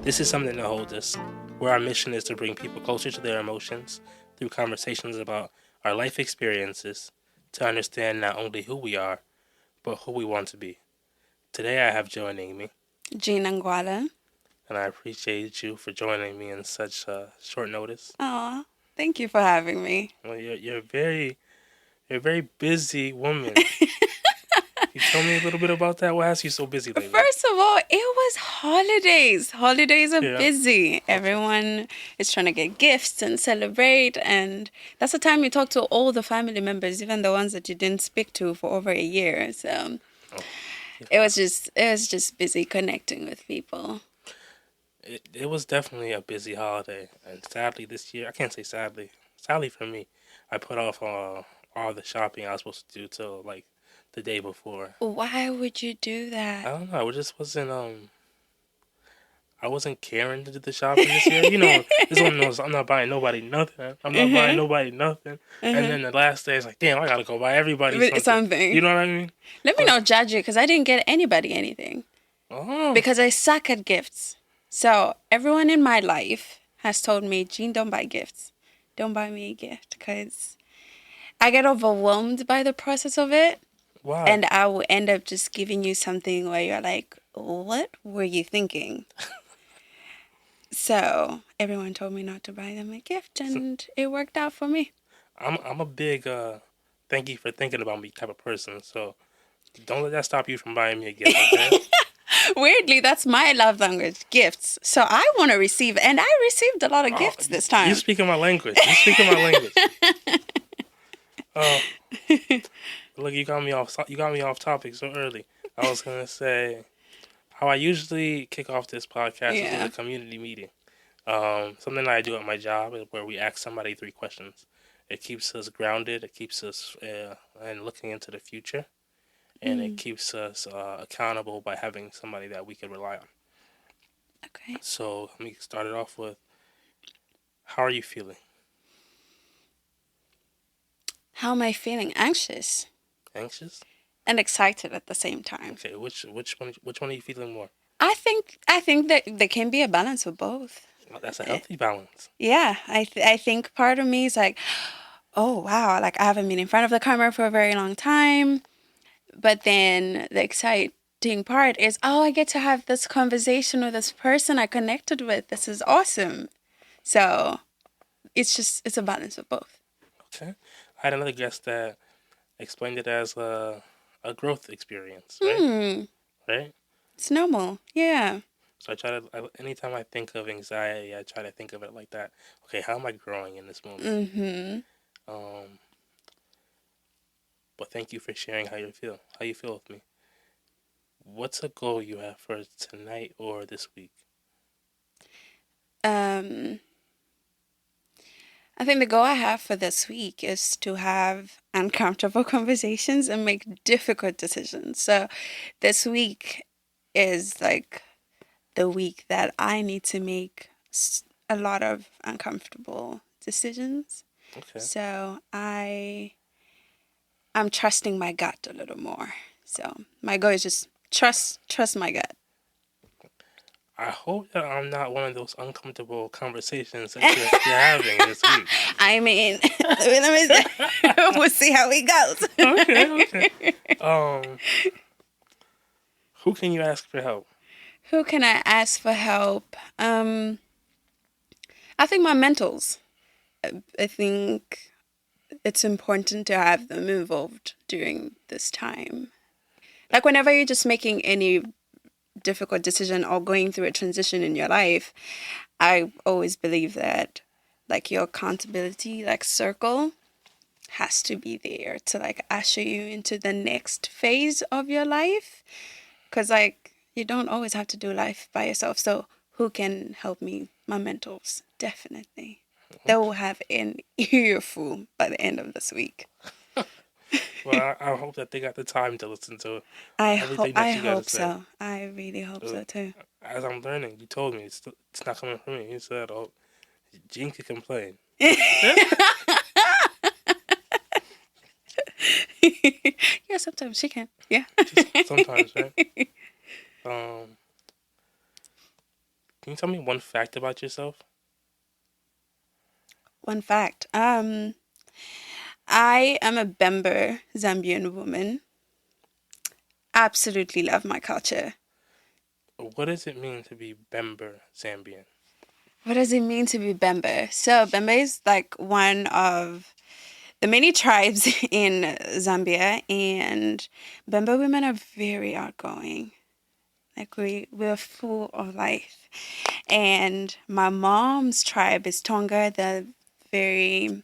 This is something that holds us, where our mission is to bring people closer to their emotions through conversations about our life experiences to understand not only who we are, but who we want to be. Today I have joining me, Jean Nangwala. and I appreciate you for joining me in such short notice. Aw, thank you for having me. Well, you're a very busy woman. You tell me a little bit about that. What has you so busy lately? First of all, it was holidays. Holidays are Yeah. busy. Okay. Everyone is trying to get gifts and celebrate, and that's the time you talk to all the family members, even the ones that you didn't speak to for over a year. So Oh, it was just busy connecting with people. it was definitely a busy holiday, and sadly this year, I can't say sadly for me, I put off all the shopping I was supposed to do till like the day before. Why would you do I that? don't know. It just wasn't I wasn't caring to do the shopping this year. You know, this one knows I'm not buying nobody nothing. I'm not buying Mhm. nobody nothing. And Mhm. then the last day, it's like, damn, I gotta go buy everybody something. You Something. know what I mean? Let me But not judge you because I didn't get anybody anything. oh, Because I suck at gifts. So everyone in my life has told me, Jean, don't buy gifts. Don't buy me a gift because I get overwhelmed by the process of it. why? And I will end up just giving you something where you're like, what were you thinking? So everyone told me not to buy them a gift So, and it worked out for me. I'm a big thank you for thinking about me type of person. So don't let that stop you from buying me a gift, okay? Weirdly, that's my love language, gifts. So I want to receive, and I received a lot of Oh, gifts this you time. speaking my language. You speaking my language. Oh, look, you got me off. You got me off topic so early. I was gonna say how I usually kick off this podcast is with a Yeah. community meeting. Something that I do at my job is where we ask somebody 3 questions. It keeps us grounded. It keeps us and looking into the future, and it Mm, keeps us accountable by having somebody that we can rely on. okay. So let me start it off with, how are you feeling? How am I feeling? Anxious Anxious? and excited at the same time. Okay, which one are you feeling more? I think that there can be a balance of both. Oh, that's a Eh, healthy balance. Yeah, I think part of me is like, oh wow, like I haven't been in front of the camera for a very long time. But then the exciting part is, oh, I get to have this conversation with this person I connected with. This is awesome. So it's a balance of both. Okay. I had another guest that explained it as a growth experience, right? Hmm, Right? it's normal. Yeah. So anytime I think of anxiety, I try to think of it like that. Okay, how am I growing in this moment? Mm-hmm. Um, but thank you for sharing how you feel with me. What's a goal you have for tonight or this week? Um, I think the goal I have for this week is to have uncomfortable conversations and make difficult decisions. So this week is like the week that I need to make a lot of uncomfortable decisions. Okay. So I'm trusting my gut a little more. So my goal is just trust my gut. I hope that I'm not one of those uncomfortable conversations that you're having this week. I mean, we'll see how it goes. Okay, okay. Um, who can you ask for help? Who can I ask for help? I think my mentals. I think it's important to have them involved during this time. Like whenever you're just making any difficult decision or going through a transition in your life, I always believe that like your accountability like circle has to be there to like usher you into the next phase of your life, because like you don't always have to do life by yourself. So who can help me? My mentors, definitely. They will have an earful by the end of this week. Well, I hope that they got the time to listen to I hope everything I that you got to hope say. so. I really hope Uh, so too. as I'm learning, you told me it's not coming from me. You said, "Oh, Gene could complain." Yeah, sometimes she can. Yeah. Just sometimes, right? Um, Can you tell me one fact about yourself? One fact. I am a Bember Zambian woman. Absolutely love my culture. What does it mean to be Bember Zambian? What does it mean to be Bember? So Bember is like one of the many tribes in Zambia, and Bember women are very outgoing. Like we're full of life. And my mom's tribe is Tonga. Very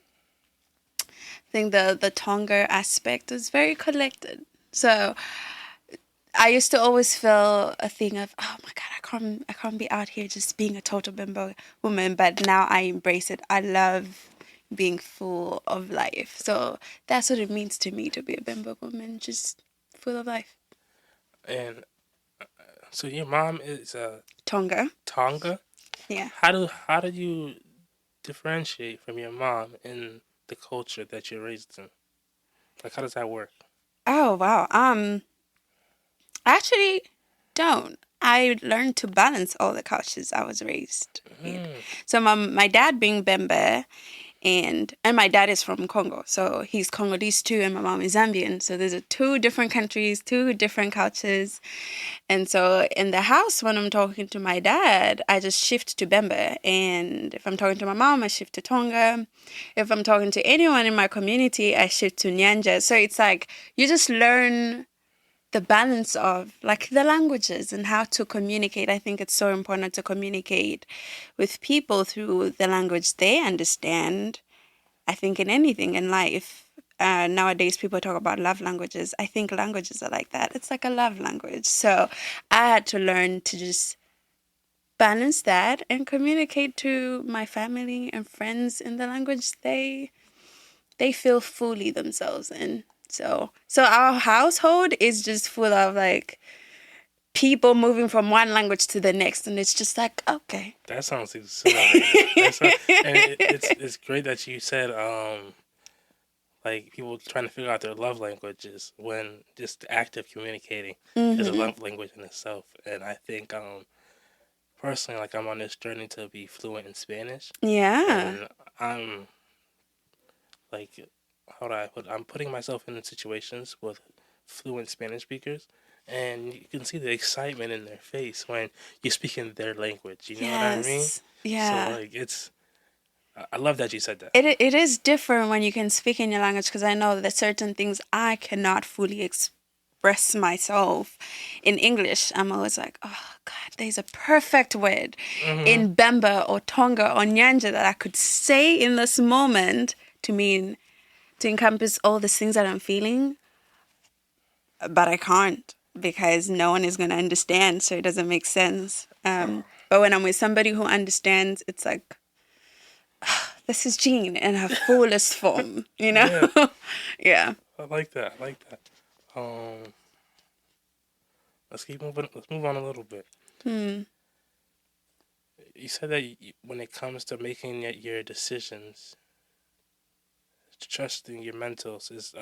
I think the Tonga aspect is very collected. So I used to always feel a thing of, oh my God, I can't be out here just being a total bimbo woman. But now I embrace it. I love being full of life. So that's what it means to me to be a bimbo woman, just full of life. And so your mom is Tonga, Tonga. yeah. How do you differentiate from your mom in the culture that you're raised in? Like, how does that work? Oh wow. I actually don't. I learned to balance all the cultures I was raised in. Mm. So my dad being Bembe, and my dad is from Congo, so he's Congolese too, and my mom is Zambian. So there's two different countries, two different cultures, and so in the house when I'm talking to my dad, I just shift to Bembe, and if I'm talking to my mom, I shift to Tonga. If I'm talking to anyone in my community, I shift to Nyanja. So it's like you just learn the balance of like the languages and how to communicate. I think it's so important to communicate with people through the language they understand. I think in anything in life, nowadays people talk about love languages. I think languages are like that. It's like a love language. So I had to learn to just balance that and communicate to my family and friends in the language they feel fully themselves in. So our household is just full of like people moving from one language to the next, and it's just like okay. That sounds exhilarating. And it's great that you said like people trying to figure out their love languages when just the act of communicating is a Hmm. love language in itself. And I think personally, like I'm on this journey to be fluent in Spanish, Yeah. and I'm like, how do I put? I'm putting myself in situations with fluent Spanish speakers, and you can see the excitement in their face when you speak in their language. You know what I mean? Yes. So Yeah. like, I love that you said that. It is different when you can speak in your language, because I know that certain things I cannot fully express myself in English. I'm always like, oh God, there's a perfect word Hmm. in Bemba or Tonga or Nyanja that I could say in this moment to mean to encompass all the things that I'm feeling, but I can't because no one is going to understand, so it doesn't make sense. But when I'm with somebody who understands, it's like, this is Jean in her fullest form, you know? Yeah, Yeah. I like that. I like that. Um, let's keep moving. Let's move on a little bit. Hmm. You said that when it comes to making your decisions, trusting your mentors is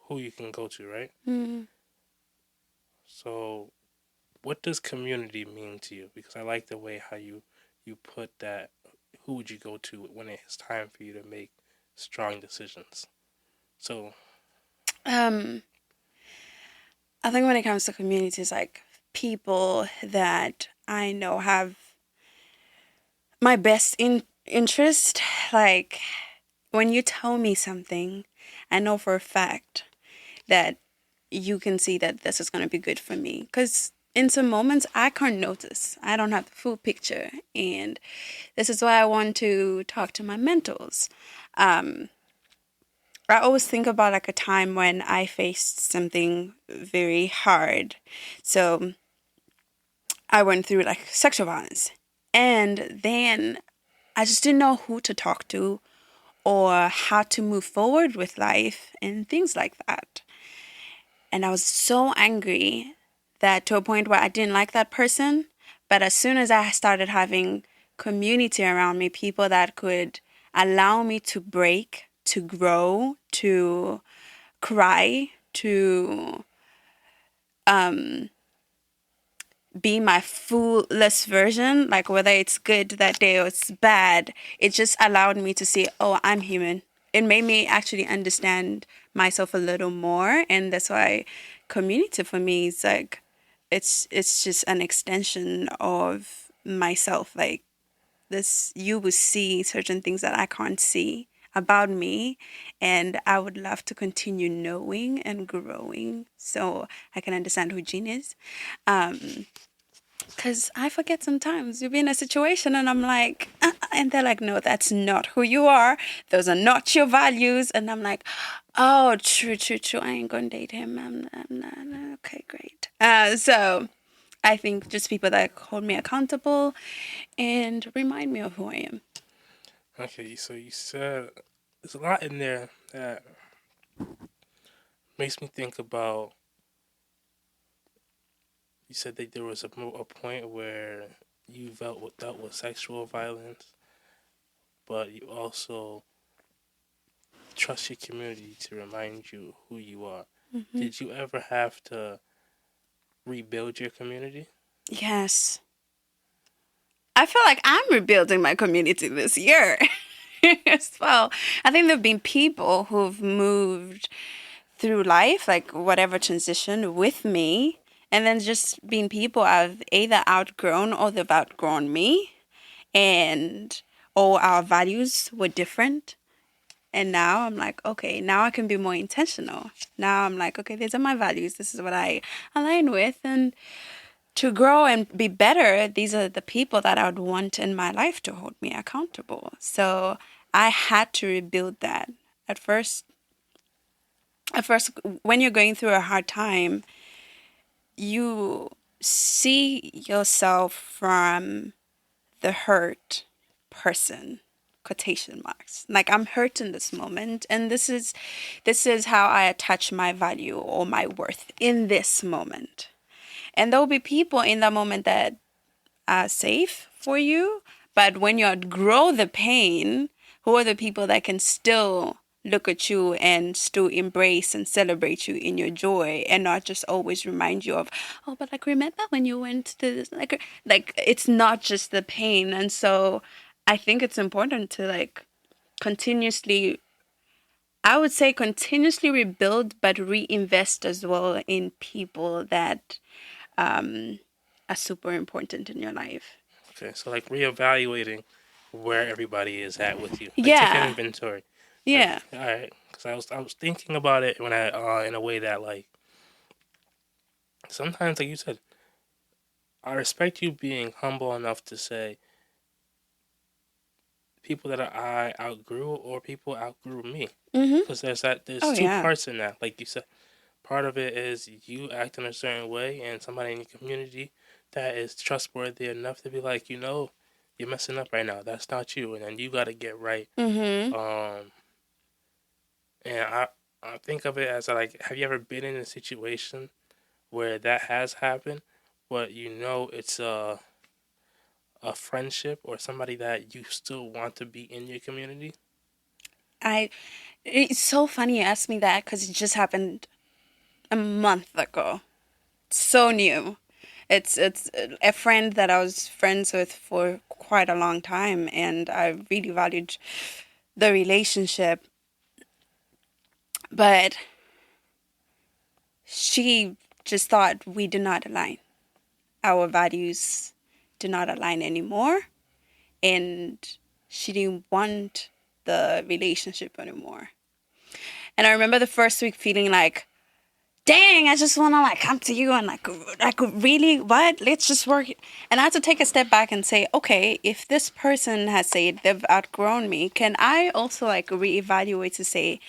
who you can go to, right? Hmm. So, what does community mean to you? Because I like the way how you put that. Who would you go to when it's time for you to make strong decisions? So, Um, I think when it comes to communities, like people that I know have my best interest, like when you tell me something, I know for a fact that you can see that this is going to be good for me. Because in some moments, I can't notice. I don't have the full picture. And this is why I want to talk to my mentors. Um, I always think about like a time when I faced something very hard. So I went through like sexual violence. And then I just didn't know who to talk to or how to move forward with life and things like that. And I was so angry that to a point where I didn't like that person. But as soon as I started having community around me, people that could allow me to break, to grow, to cry, to be my fullest version, like whether it's good that day or it's bad, it just allowed me to see, oh, I'm human. It made me actually understand myself a little more. And that's why community for me is like, it's just an extension of myself. Like this, you will see certain things that I can't see about me, and I would love to continue knowing and growing so I can understand who Jean is. Because I forget sometimes. You'll be in a situation and I'm like, and they're like, no, that's not who you are. Those are not your values. And I'm like, oh, true, true, true. I ain't gonna date him. I'm not. Okay, great. So I think just people that hold me accountable and remind me of who I am. Okay, so you said there's a lot in there that makes me think about. You said that there was a point where you dealt with sexual violence, but you also trust your community to remind you who you are. Mm-hmm. Did you ever have to rebuild your community? Yes. I feel like I'm rebuilding my community this year as well. I think there have been people who've moved through life, like whatever transition with me, and then just being people I've either outgrown or they've outgrown me, and all our values were different. And now I'm like, okay, now I can be more intentional. Now I'm like, okay, these are my values. This is what I align with. And to grow and be better, these are the people that I would want in my life to hold me accountable. So I had to rebuild that. At first, when you're going through a hard time, you see yourself from the hurt person, quotation marks. Like, I'm hurt in this moment, and this is how I attach my value or my worth in this moment. And there will be people in that moment that are safe for you, but when you outgrow the pain, who are the people that can still look at you and still embrace and celebrate you in your joy, and not just always remind you of, oh, but like, remember when you went to this, like it's not just the pain. And so I think it's important to like continuously, I would say continuously rebuild, but reinvest as well in people that are super important in your life. Okay, so like reevaluating where everybody is at with you, like taking Yeah. inventory. Like, Yeah. all right, because I was thinking about it when I in a way that like sometimes like you said, I respect you being humble enough to say people that I outgrew or people outgrew me. Mm-hmm. Because there's Oh, two yeah. parts in that. Like you said, part of it is you act in a certain way, and somebody in your community that is trustworthy enough to be like, you're messing up right now. That's not you, and then you got to get right. Mm-hmm. Um, and I think of it as like, have you ever been in a situation where that has happened, but it's a friendship or somebody that you still want to be in your community? I. It's so funny you asked me that because it just happened a month ago. So new. It's a friend that I was friends with for quite a long time, and I really valued the relationship. But she just thought we do not align. Our values do not align anymore, and she didn't want the relationship anymore. And I remember the first week feeling like, dang, I just want to like come to you and like really, what? Let's just work. And I had to take a step back and say, okay, if this person has said they've outgrown me, can I also like reevaluate to say,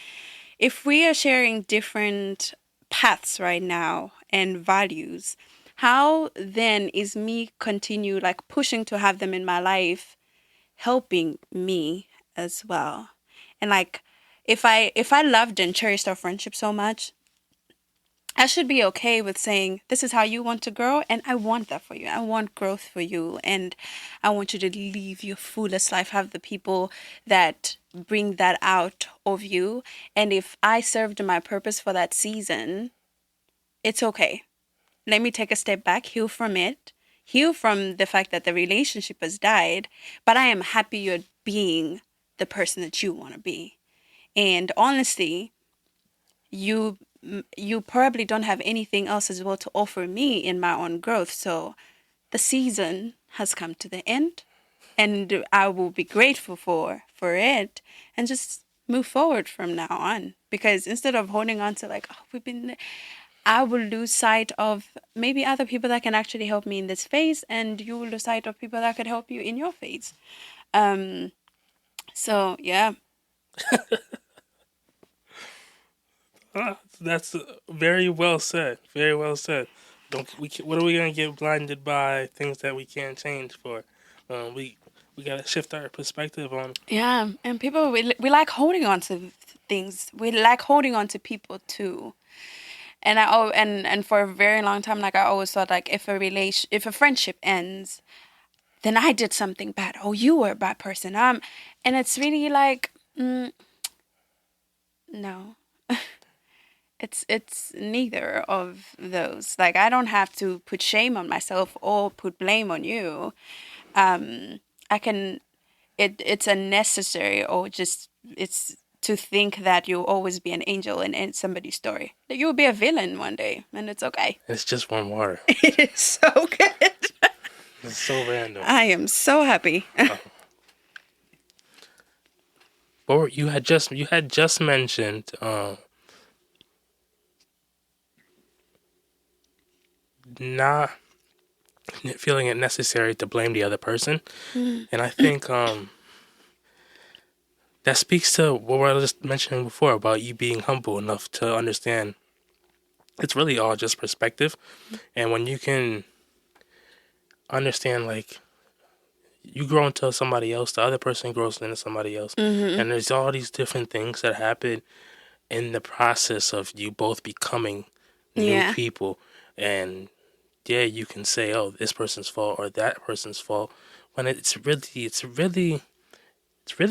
if we are sharing different paths right now and values, how then is me continue like pushing to have them in my life helping me as well? And like, if I loved and cherished our friendship so much, I should be okay with saying, this is how you want to grow, and I want that for you. I want growth for you, and I want you to live your fullest life, have the people that bring that out of you. And if I served my purpose for that season, it's okay. Let me take a step back, heal from it, heal from the fact that the relationship has died, but I am happy you're being the person that you want to be. And honestly, you probably don't have anything else as well to offer me in my own growth. So the season has come to the end, and I will be grateful for it, and just move forward from now on. Because instead of holding on to like, oh, I will lose sight of maybe other people that can actually help me in this phase, and you will lose sight of people that could help you in your phase. So yeah. That's very well said. Very well said. What are we gonna get blinded by things that we can't change for? We gotta shift our perspective on. Yeah, and people we like holding on to things. We like holding on to people too. And and for a very long time, like I always thought, like if a friendship ends, then I did something bad. Oh, you were a bad person. And it's really like, no. It's neither of those. Like I don't have to put shame on myself or put blame on you. I can. It's unnecessary, or just it's to think that you'll always be an angel in somebody's story. That you'll be a villain one day, and it's okay. It's just warm water. It is so good. It's so random. I am so happy. But you had just mentioned not feeling it necessary to blame the other person, and I think that speaks to what I was just mentioning before about you being humble enough to understand it's really all just perspective, and when you can understand, like, you grow into somebody else, the other person grows into somebody else, and there's all these different things that happen in the process of you both becoming new people, and yeah, you can say, oh, this person's fault or that person's fault, when it's really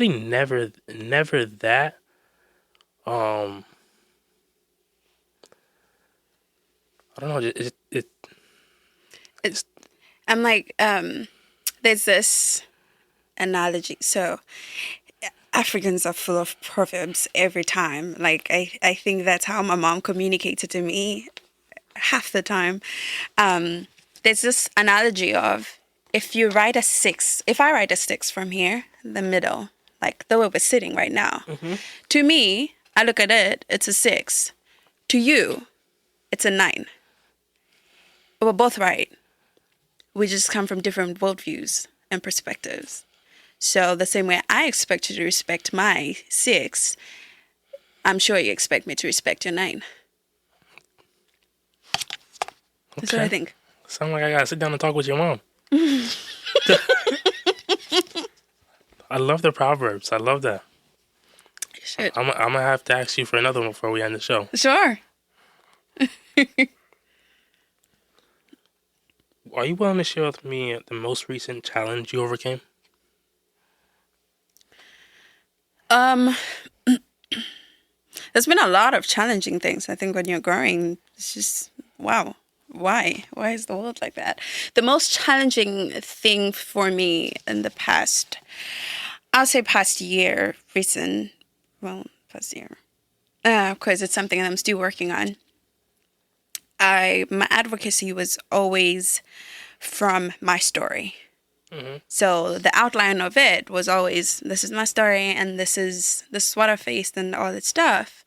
never that. I don't know. I'm like, there's this analogy. So Africans are full of proverbs every time. Like I think that's how my mom communicated to me half the time. There's this analogy of if I write a six from here, the middle, like the way we're sitting right now, to me, I look at it, it's a 6. To you, it's a 9. But we're both right. We just come from different worldviews and perspectives. So the same way I expect you to respect my 6, I'm sure you expect me to respect your 9. That's what I think. Sound like I gotta sit down and talk with your mom. I love the proverbs. I love that. You should. I'm gonna have to ask you for another one before we end the show. Sure. Are you willing to share with me the most recent challenge you overcame? There's been a lot of challenging things. I think when you're growing, it's just, wow, why? Why is the world like that? The most challenging thing for me in the past, I'll say past year, past year, because it's something that I'm still working on. My advocacy was always from my story. So the outline of it was always, this is my story and this is what I faced and all that stuff.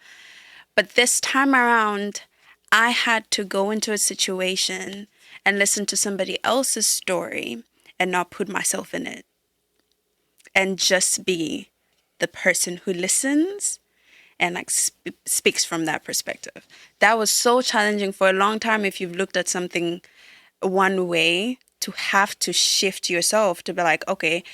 But this time around, I had to go into a situation and listen to somebody else's story and not put myself in it. And just be the person who listens and like speaks from that perspective. That was so challenging for a long time. If you've looked at something one way, to have to shift yourself to be like, okay,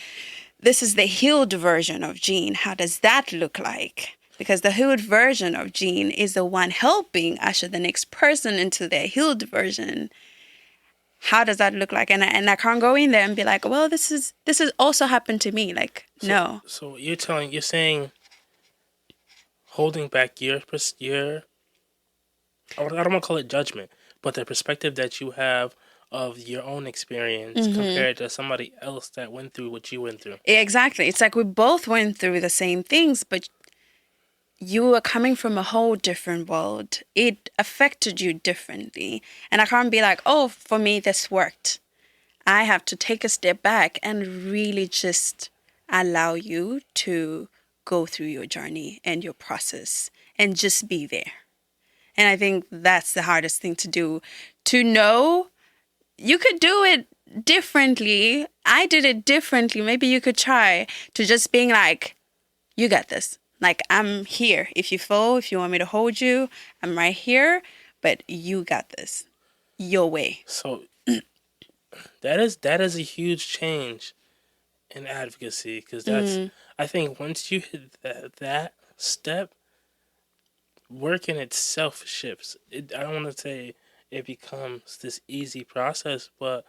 this is the healed version of Jean. How does that look like? Because the healed version of Jean is the one helping usher the next person into their healed version. How does that look like? And I can't go in there and be like, well, this is also happened to me. Like, no. So you're saying holding back your I don't want to call it judgment, but the perspective that you have of your own experience compared to somebody else that went through what you went through. Exactly. It's like we both went through the same things, but you were coming from a whole different world. It affected you differently. And I can't be like, oh, for me, this worked. I have to take a step back and really just allow you to go through your journey and your process and just be there. And I think that's the hardest thing to do. To know you could do it differently. I did it differently. Maybe you could try to just being like, you got this. Like, I'm here. If you fall, if you want me to hold you, I'm right here. But you got this. Your way. So that is a huge change in advocacy, because that's I think once you hit that step, work in itself shifts. I don't want to say it becomes this easy process, but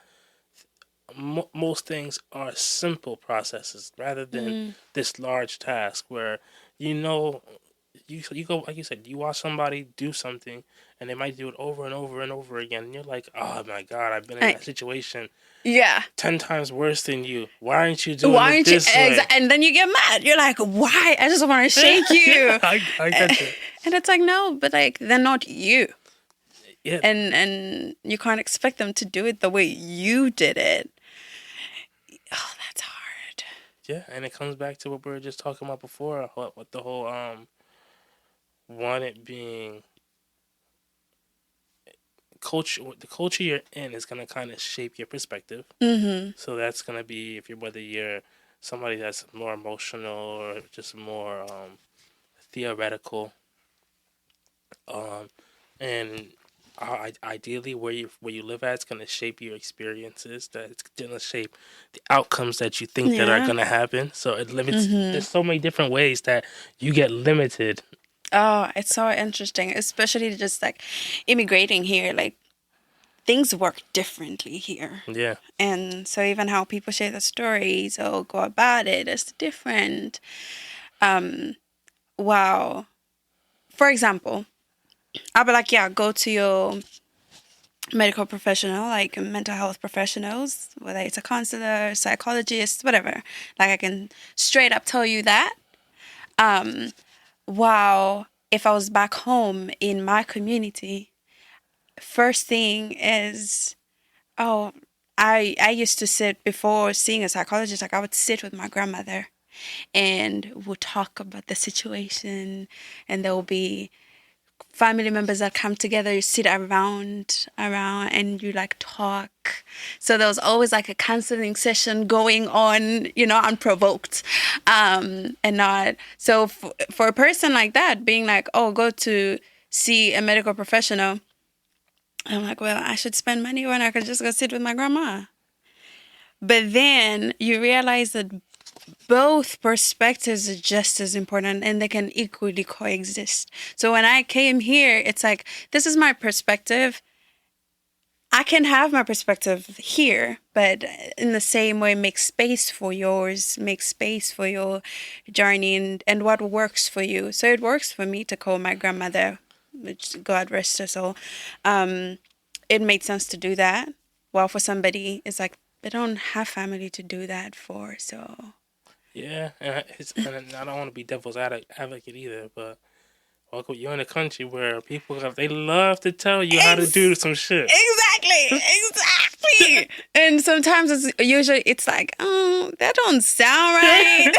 most things are simple processes rather than this large task where you go, like you said, you watch somebody do something and they might do it over and over and over again, and you're like, oh my god, I've been in that situation Yeah. 10 times worse than you. Why aren't you doing it this way? And then you get mad. You're like, why? I just want to shake you. I get you. And it's like, no, but like, they're not you. Yeah. And you can't expect them to do it the way you did it. Oh, that's hard. Yeah, and it comes back to what we were just talking about before, with the whole one, it being culture. The culture you're in is gonna kind of shape your perspective. So that's gonna be whether you're somebody that's more emotional or just more theoretical, and ideally where you live at, it's gonna shape your experiences. That it's gonna shape the outcomes that you think that are gonna happen. So it limits. There's so many different ways that you get limited. Oh, it's so interesting, especially just like immigrating here. Like, things work differently here. Yeah. And so even how people share their stories or go about it is different. Wow. For example, I'll be like, yeah, go to your medical professional, like mental health professionals, whether it's a counselor, psychologist, whatever. Like, I can straight up tell you that. Wow, if I was back home in my community, first thing is, oh, I used to sit before seeing a psychologist, like I would sit with my grandmother and we'll talk about the situation, and there will be family members that come together, you sit around and you like talk. So there was always like a counseling session going on, unprovoked. And not so for a person like that being like, oh, go to see a medical professional, I'm like, well, I should spend money when I could just go sit with my grandma. But then you realize that both perspectives are just as important and they can equally coexist. So when I came here, it's like, this is my perspective. I can have my perspective here, but in the same way, make space for yours, make space for your journey and what works for you. So it works for me to call my grandmother, which God rest her soul. It made sense to do that. While for somebody, it's like, they don't have family to do that for, so... Yeah, and I don't want to be devil's advocate either, but welcome, you're in a country where they love to tell you how to do some shit. Exactly. And sometimes it's like, oh, that don't sound right.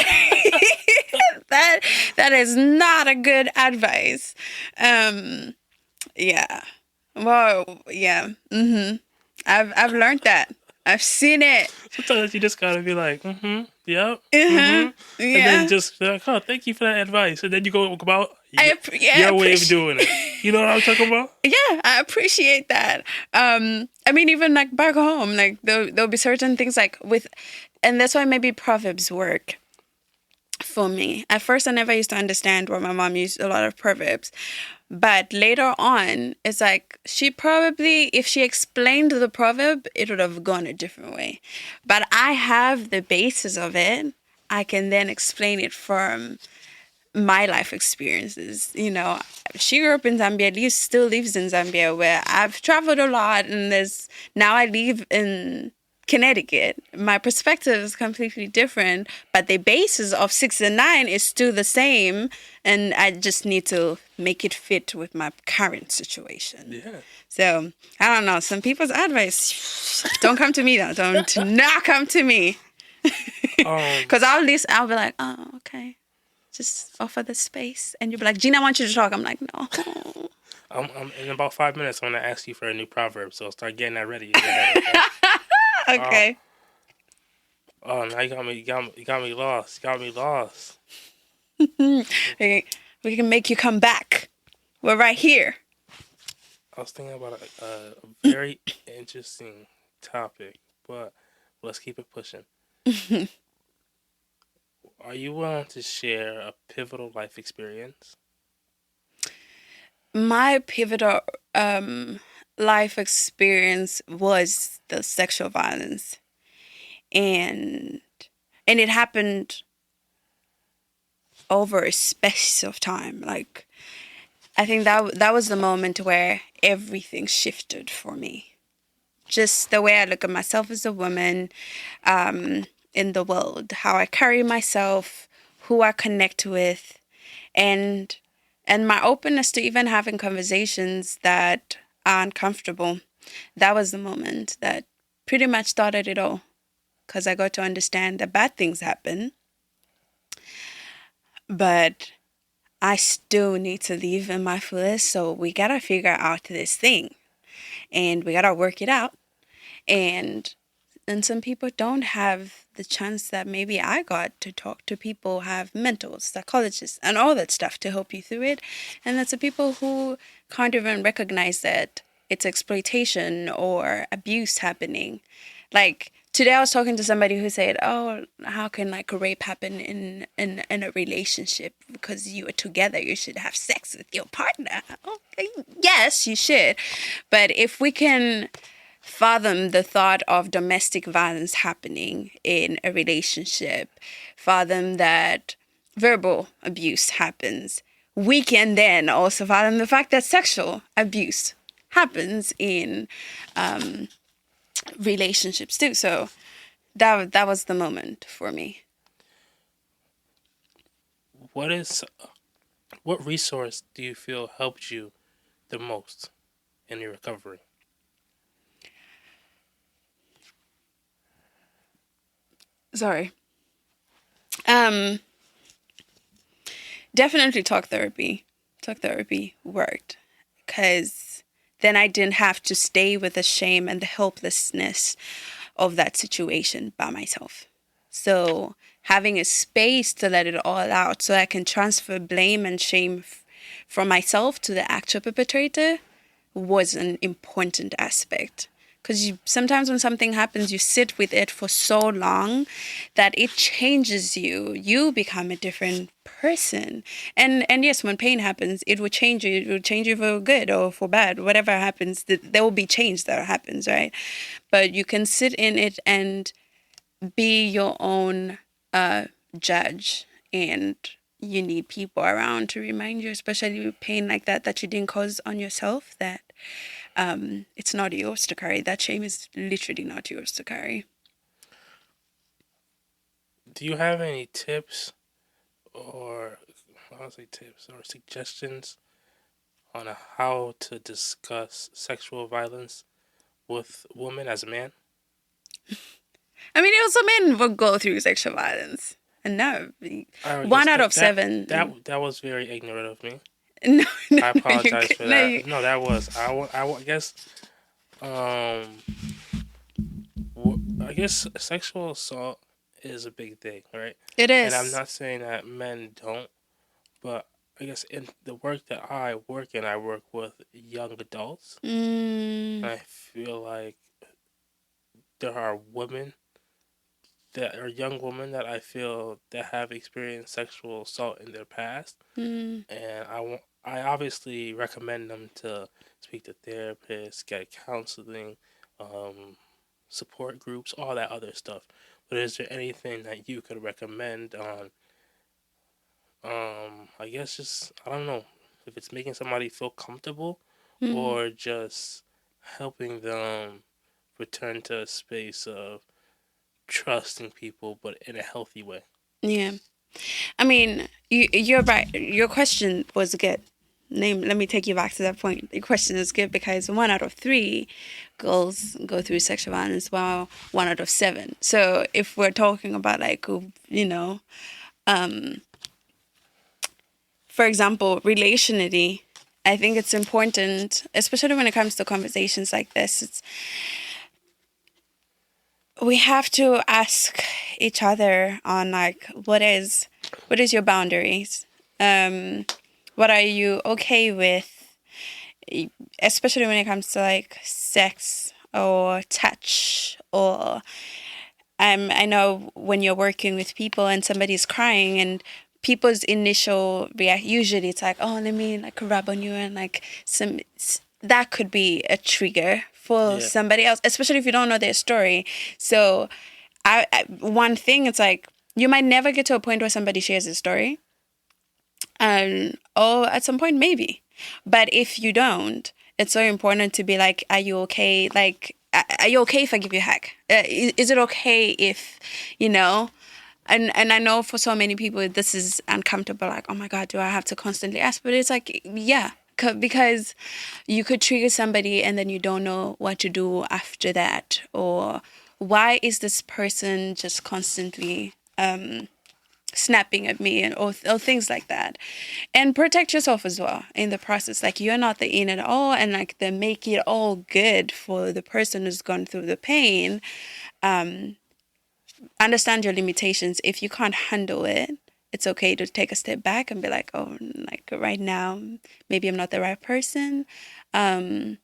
that is not a good advice. Yeah. Well, yeah. I've learned that. I've seen it. Sometimes you just gotta be like, yep, Yeah. and then just be like, oh, thank you for that advice, and then you go about your way of doing it. You know what I'm talking about? Yeah, I appreciate that. I mean, even like back home, like there'll be certain things like and that's why maybe proverbs work for me. At first, I never used to understand why my mom used a lot of proverbs. But later on, it's like she probably, if she explained the proverb, it would have gone a different way. But I have the basis of it. I can then explain it from my life experiences. You know, she grew up in Zambia, still lives in Zambia, where I've traveled a lot, and now I live in Connecticut. My perspective is completely different, but the basis of 6 and 9 is still the same, and I just need to make it fit with my current situation. Yeah. So I don't know. Some people's advice: don't come to me though. Don't not come to me, because I'll be like, oh, okay, just offer the space, and you'll be like, Gina, I want you to talk. I'm like, no. In about 5 minutes, I'm gonna ask you for a new proverb, so start getting that ready in your head, okay? Okay. Now you got me lost. You got me lost. We can make you come back. We're right here. I was thinking about a very interesting topic, but let's keep it pushing. Are you willing to share a pivotal life experience? My pivotal life experience was the sexual violence, and it happened over a space of time. Like, I think that was the moment where everything shifted for me. Just the way I look at myself as a woman in the world, how I carry myself, who I connect with, and my openness to even having conversations that are uncomfortable. That was the moment that pretty much started it all, because I got to understand that bad things happen, but I still need to live in my fullest. So we gotta figure out this thing, and we gotta work it out. And some people don't have the chance that maybe I got to talk to people, have mentors, psychologists, and all that stuff to help you through it. And that's the people who can't even recognize that it's exploitation or abuse happening. Like today, I was talking to somebody who said, "Oh, how can like rape happen in a relationship? Because you are together, you should have sex with your partner." Okay, yes, you should, but if we can fathom the thought of domestic violence happening in a relationship, fathom that verbal abuse happens, we can then also fathom the fact that sexual abuse happens in relationships too. So that was the moment for me. What resource do you feel helped you the most in your recovery? Sorry. Definitely talk therapy. Talk therapy worked, because then I didn't have to stay with the shame and the helplessness of that situation by myself. So having a space to let it all out so I can transfer blame and shame from myself to the actual perpetrator was an important aspect. Because sometimes when something happens, you sit with it for so long that it changes you. You become a different person. And yes, when pain happens, it will change you. It will change you for good or for bad. Whatever happens, there will be change that happens, right? But you can sit in it and be your own judge, and you need people around to remind you, especially with pain like that you didn't cause on yourself, that it's not yours to carry. That shame is literally not yours to carry. Do you have any tips or I would say tips or suggestions on how to discuss sexual violence with women as a man? I mean, also men will go through sexual violence. And no, I guess one out of seven. that was very ignorant of me. No, no, I no, you apologize for could, no, that. No, that was I guess um I guess sexual assault is a big thing, right? it And I'm is. not saying that men don't, but I guess in the work that I work with young adults. Mm, I feel like there are women that are young women that I feel that have experienced sexual assault in their past, mm. and I obviously recommend them to speak to therapists, get counseling, um, support groups, all that other stuff. But is there anything that you could recommend on I guess just I don't know if it's making somebody feel comfortable Mm, or just helping them return to a space of trusting people, but in a healthy way. yeah. I mean, you're right. Your question was good. Let me take you back to that point. Your question is good because 1 out of 3 girls go through sexual violence, while 1 out of 7. So if we're talking about like, um, for example, relationally, I think it's important, especially when it comes to conversations like this. We have to ask each other on like what is your boundaries, what are you okay with, especially when it comes to like sex or touch or I know when you're working with people and somebody's crying and people's initial react, usually it's like, oh, let me like rub on you, and like that could be a trigger for Yeah, somebody else, especially if you don't know their story. So one thing, it's like you might never get to a point where somebody shares a story, or at some point maybe, but if you don't, it's so important to be like, are you okay, like are you okay if I give you a hug, is it okay if, you know and I know for so many people this is uncomfortable, like, oh my god, do I have to constantly ask? But it's like, yeah, because you could trigger somebody and then you don't know what to do after that, or why is this person just constantly snapping at me, and or things like that. And protect yourself as well in the process, like you're not the in it all, and like the make it all good for the person who's gone through the pain. Understand your limitations. If you can't handle it, it's okay to take a step back and be like, oh, like right now maybe I'm not the right person. But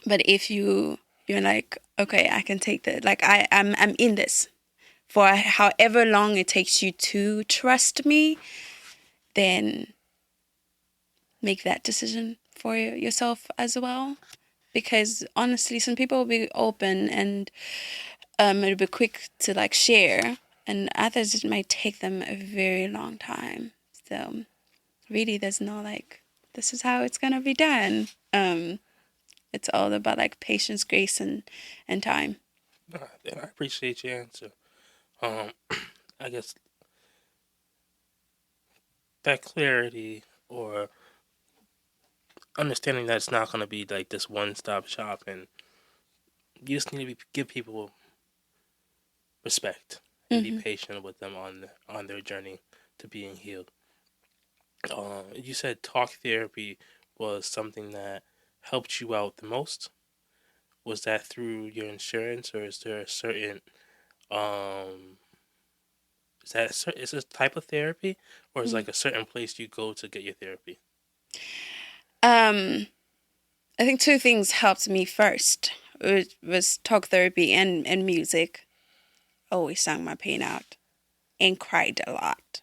if you're like, okay, I can take that, like I'm in this for however long it takes you to trust me, then make that decision for yourself as well. Because honestly, some people will be open and it'll be quick to like share, and others it might take them a very long time. So really, there's no like, this is how it's gonna be done. It's all about like patience, grace, and time. and I appreciate your answer. Um, I guess that clarity or understanding that it's not going to be like this one-stop shop, and you just need to give people respect and be Hmm. patient with them on their journey to being healed. You said talk therapy was something that helped you out the most. Was that through your insurance, or is there a certain um is this type of therapy, or is it like a certain place you go to get your therapy? Um, I think two things helped me first. It was talk therapy and music. Always sang my pain out and cried a lot.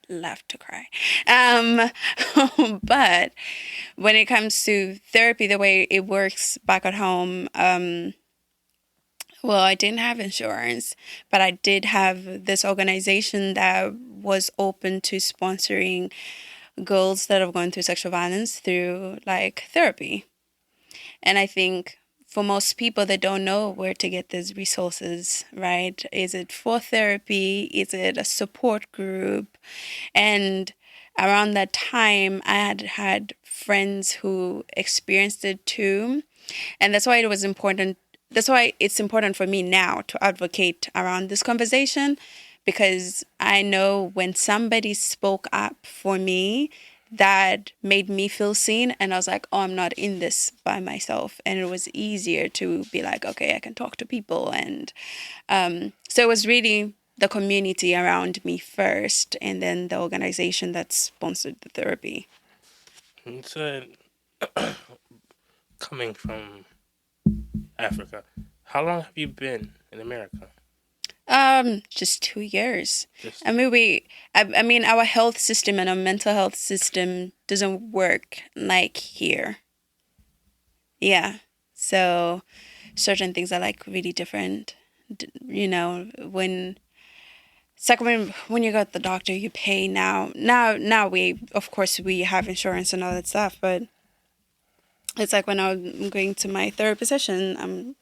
Love to cry. But when it comes to therapy, the way it works back at home, well, I didn't have insurance, but I did have this organization that was open to sponsoring girls that have gone through sexual violence through like therapy. And I think for most people, they don't know where to get these resources, right? Is it for therapy? Is it a support group? And around that time, I had friends who experienced it too. And that's why it was important. That's why it's important for me now to advocate around this conversation, because I know when somebody spoke up for me, that made me feel seen. And I was like, oh, I'm not in this by myself. And it was easier to be like, okay, I can talk to people. And so it was really the community around me first, and then the organization that sponsored the therapy. You said coming from Africa. How long have you been in America? Just 2 years. Just I mean, I mean, our health system and our mental health system doesn't work like here. Yeah. So certain things are like really different. When it's like when you go to the doctor, you pay now. Now we, of course, we have insurance and all that stuff, but it's like when I'm going to my therapy session,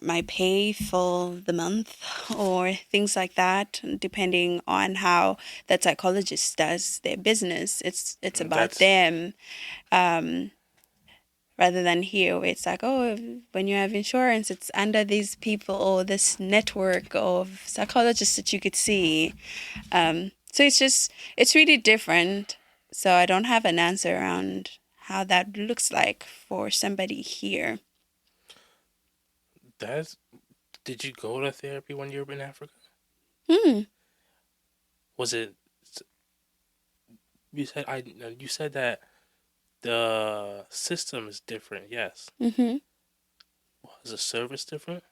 my pay for the month or things like that, depending on how that psychologist does their business. It's about That's them. Rather than here where it's like, oh, when you have insurance, it's under these people or this network of psychologists that you could see. So it's really different. So I don't have an answer around how that looks like for somebody here. that's. Did you go to therapy when you were in Africa? Hmm. Was it? You said I. You said that the system is different. Yes. Mm-hmm. Was the service different,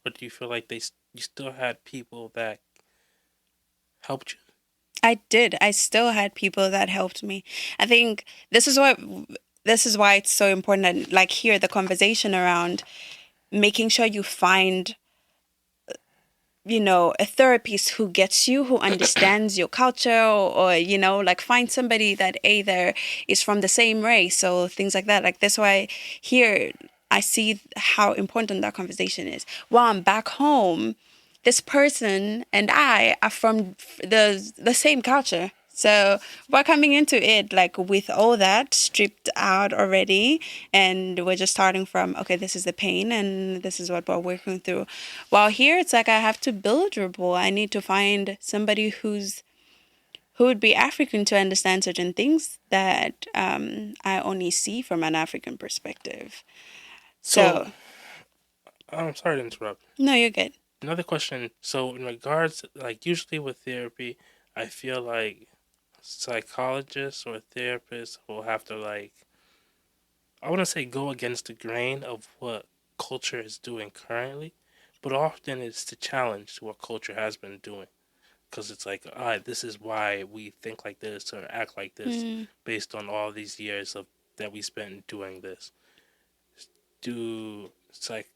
or do you feel like you still had people that helped you? I did. I still had people that helped me. I think this is why it's so important that like here the conversation around making sure you find a therapist who gets you, who understands your culture, or like find somebody that either is from the same race or things like that. Like that's why here I see how important that conversation is. While I'm back home, this person and I are from the same culture. So we're coming into it like with all that stripped out already, and we're just starting from, okay, this is the pain and this is what we're working through. While here, it's like I have to build rapport. I need to find somebody who would be African to understand certain things that I only see from an African perspective. So So I'm sorry to interrupt. no, you're good. Another question. So in regards, like usually with therapy, I feel like psychologists or therapists will have to like I want to say go against the grain of what culture is doing currently, but often it's to challenge what culture has been doing. Because it's like, all right, this is why we think like this or act like this Mm. based on all these years of that we spent doing this. Do psych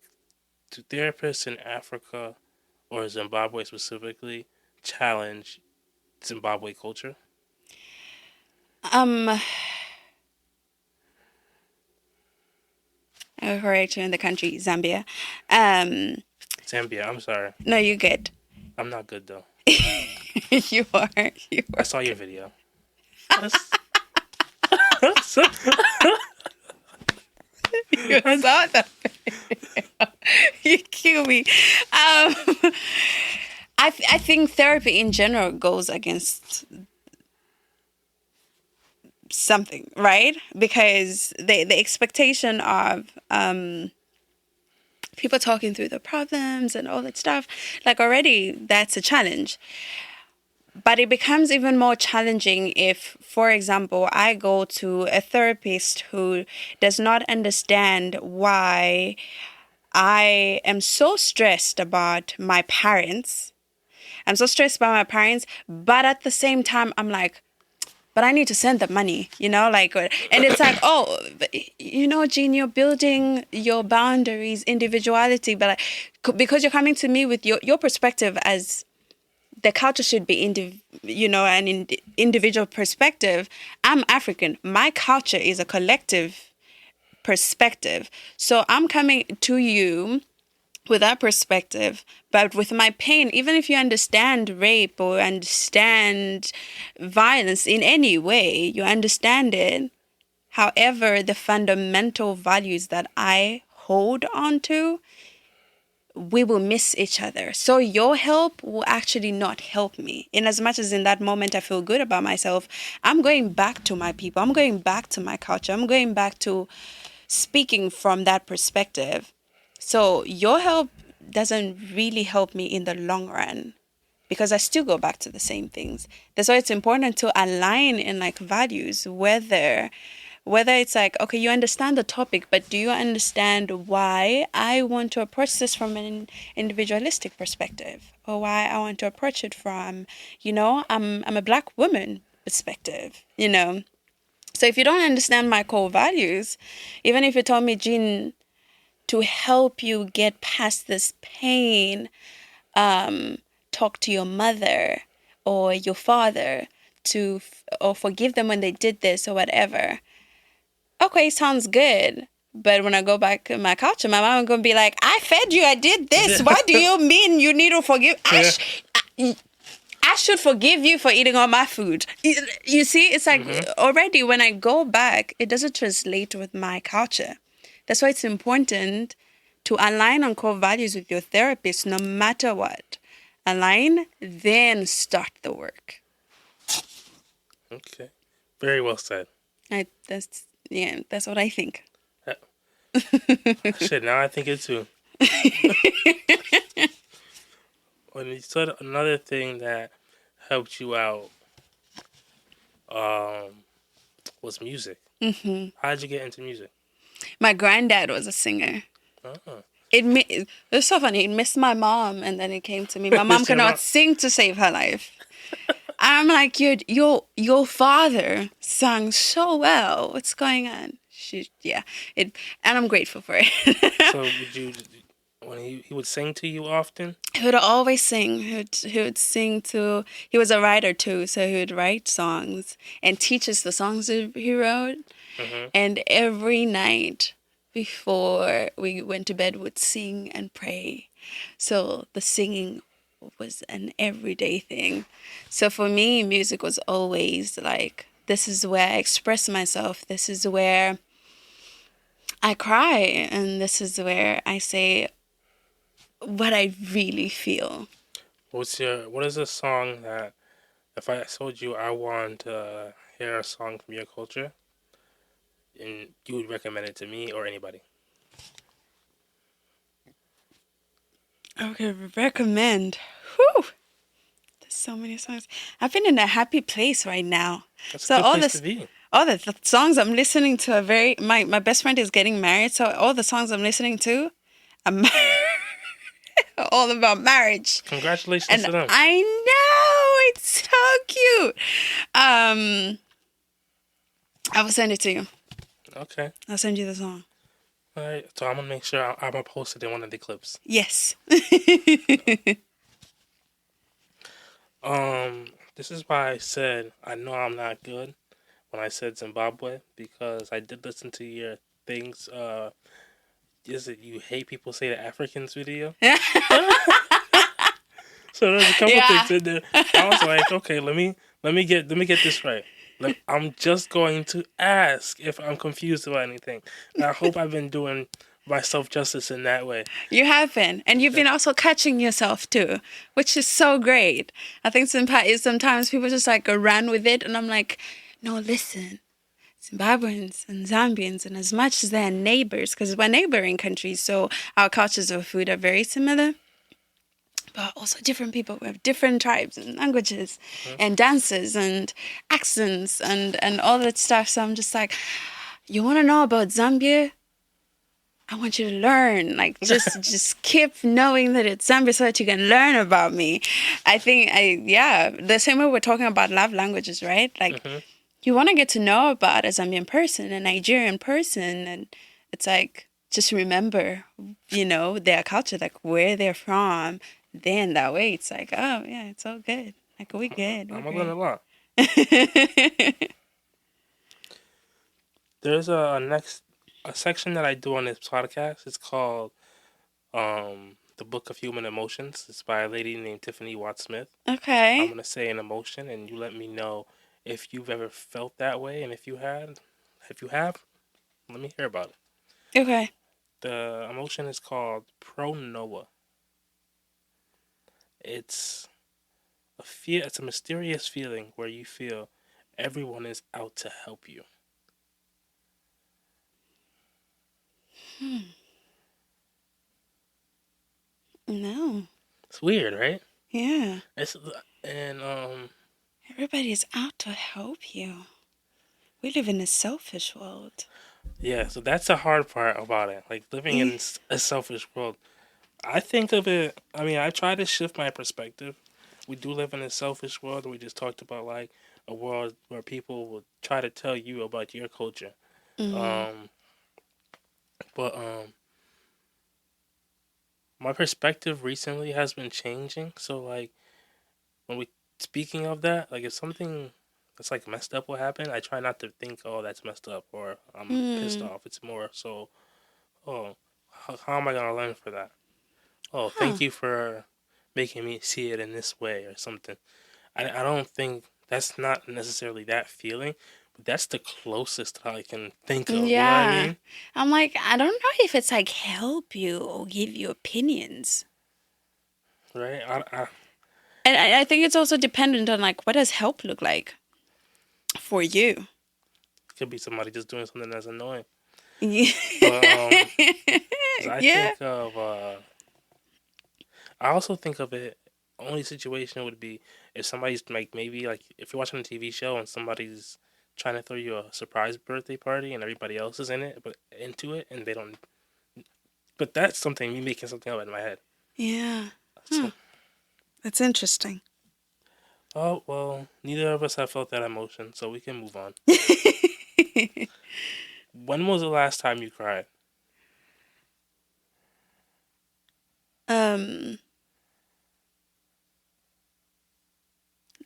do therapists in Africa or Zimbabwe specifically challenge Zimbabwe culture? Um, correct, you're in the country, Zambia. Um, Zambia, I'm sorry. no, you're good. I'm not good though. You are. You I are saw your good. video. You saw that. You kill me. I think therapy in general goes against something, right? Because the expectation of people talking through the problems and all that stuff, like already that's a challenge. But it becomes even more challenging if, for example, I go to a therapist who does not understand why I am so stressed about my parents. I'm so stressed about my parents, but at the same time, I'm like, but I need to send them money, like, and it's like, oh, Jean, you're building your boundaries, individuality, but because you're coming to me with your perspective as the culture should be, an individual perspective. I'm African. My culture is a collective perspective. So I'm coming to you with that perspective, but with my pain, even if you understand rape or understand violence in any way, you understand it. However, the fundamental values that I hold on to, we will miss each other. So your help will actually not help me. In as much as in that moment I feel good about myself, I'm going back to my people. I'm going back to my culture. I'm going back to speaking from that perspective. So your help doesn't really help me in the long run because I still go back to the same things. That's why it's important to align in like values, whether it's like, okay, you understand the topic, but do you understand why I want to approach this from an individualistic perspective, or why I want to approach it from, I'm a Black woman perspective. So if you don't understand my core values, even if you told me, Jean, to help you get past this pain, talk to your mother or your father or forgive them when they did this or whatever. Okay, sounds good. But when I go back in my culture, my mom is going to be like, I fed you, I did this. What do you mean you need to forgive? I should forgive you for eating all my food. You see, it's like already when I go back, it doesn't translate with my culture. That's why it's important to align on core values with your therapist no matter what. Align, then start the work. Okay. Very well said. That's what I think. Shit, now I think it too. When you said another thing that helped you out was music. How did you get into music? My granddad was a singer. Oh. It was so funny. It missed my mom, and then it came to me. My mom cannot sing to save her life. I'm like, your father sang so well. What's going on? And I'm grateful for it. So when he would sing to you often? He would always sing. He would sing to. He was a writer too, so he would write songs and teach us the songs that he wrote. And every night before we went to bed, would sing and pray. So the singing was an everyday thing. So for me, music was always like, this is where I express myself. This is where I cry. And this is where I say what I really feel. What is a song that, if I told you I want to hear a song from your culture, and you would recommend it to me or anybody? Okay, recommend. Whew. There's so many songs. I've been in a happy place right now. That's So a good place to be. all the songs I'm listening to are my best friend is getting married, so all the songs I'm listening to are all about marriage. Congratulations And to them. I know, it's so cute. I will send it to you. Okay. I'll send you the song. All right. So I'm gonna make sure I'm gonna post it in one of the clips. Yes. This is why I said I know I'm not good when I said Zimbabwe, because I did listen to your things. Is it you hate people say the Africans video? So there's a couple things in there. I was like, okay, let me get this right. I'm just going to ask if I'm confused about anything. And I hope I've been doing myself justice in that way. You have been. And you've been also catching yourself too, which is so great. I think sometimes people just like run with it. And I'm like, no, listen. Zimbabweans and Zambians, and as much as they're neighbors, because we're neighboring countries, so our cultures of food are very similar. But also different people. We have different tribes and languages and dances and accents and all that stuff. So I'm just like, you want to know about Zambia? I want you to learn. Like, just keep knowing that it's Zambia so that you can learn about me. I think, the same way we're talking about love languages, right? Like, you want to get to know about a Zambian person, a Nigerian person, and it's like, just remember, their culture, like where they're from. Then that way, it's like, oh, yeah, it's all good. Like, we good. I'm gonna learn a lot. There's a section that I do on this podcast. It's called The Book of Human Emotions. It's by a lady named Tiffany Watt-Smith. Okay. I'm gonna say an emotion, and you let me know if you've ever felt that way, and if you have, let me hear about it. Okay. The emotion is called pronoia. It's it's a mysterious feeling where you feel everyone is out to help you. No. It's weird, right? Yeah. And everybody's out to help you. We live in a selfish world. Yeah, so that's the hard part about it. Like living in a selfish world. I think of it, I try to shift my perspective. We do live in a selfish world. We just talked about like a world where people will try to tell you about your culture. But my perspective recently has been changing. So like when we speaking of that, like if something that's like messed up will happen, I try not to think, oh, that's messed up or I'm pissed Hmm. off. It's more so, oh, how am I gonna learn for that? Oh, Huh. thank you for making me see it in this way or something. I don't think that's not necessarily that feeling, but that's the closest I can think of. You know what I Yeah. mean? I'm like, I don't know if it's like help you or give you opinions. Right? And I think it's also dependent on like what does help look like for you. Could be somebody just doing something that's annoying. Yeah. But 'cause I Yeah. think of I also think of it. Only situation would be if somebody's like maybe like if you're watching a TV show and somebody's trying to throw you a surprise birthday party and everybody else is in it, but into it and they don't. But that's something me making something up in my head. Yeah. Huh. So, That's interesting. oh well, neither of us have felt that emotion, so we can move on. When was the last time you cried? um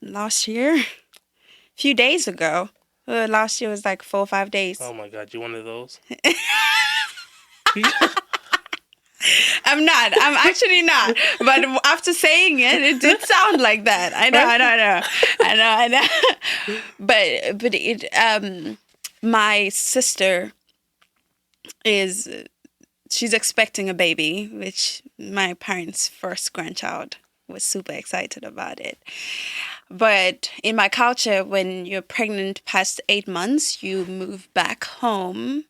Last year, a few days ago. Last year was like 4 or 5 days. Oh my God, you one of those? I'm not. I'm actually not. But after saying it, it did sound like that. I know. I know. I know. I know. I know. But it my sister is she's expecting a baby, which my parents' first grandchild was super excited about it. But in my culture, when you're pregnant past 8 months, you move back home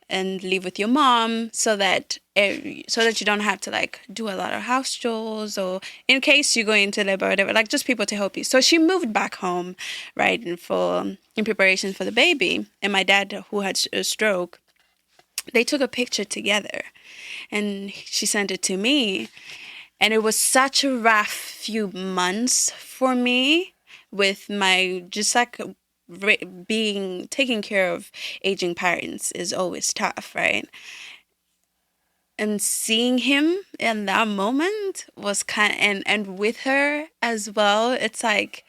and live with your mom so that you don't have to like do a lot of house chores or in case you go into labor or whatever, like just people to help you. So she moved back home, right, and for in preparation for the baby. And my dad, who had a stroke, they took a picture together and she sent it to me. And it was such a rough few months for me with my just like being taking care of aging parents is always tough, right? And seeing him in that moment was and with her as well, it's like,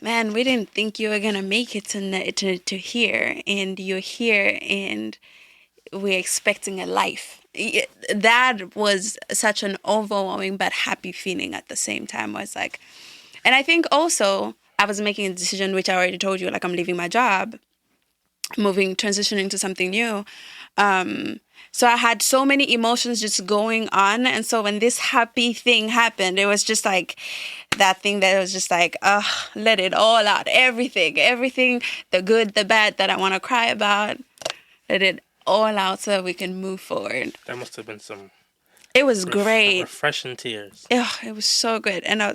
man, we didn't think you were gonna make it to here, and you're here, and we're expecting a life. That was such an overwhelming but happy feeling at the same time. Was like, and I think also I was making a decision, which I already told you, like I'm leaving my job, transitioning to something new. So I had so many emotions just going on, and so when this happy thing happened, it was just like that thing that was just like, let it all out, everything, the good, the bad that I want to cry about, let it all out so that we can move forward. That must have been some It was great. refreshing tears. Oh, it was so good. And I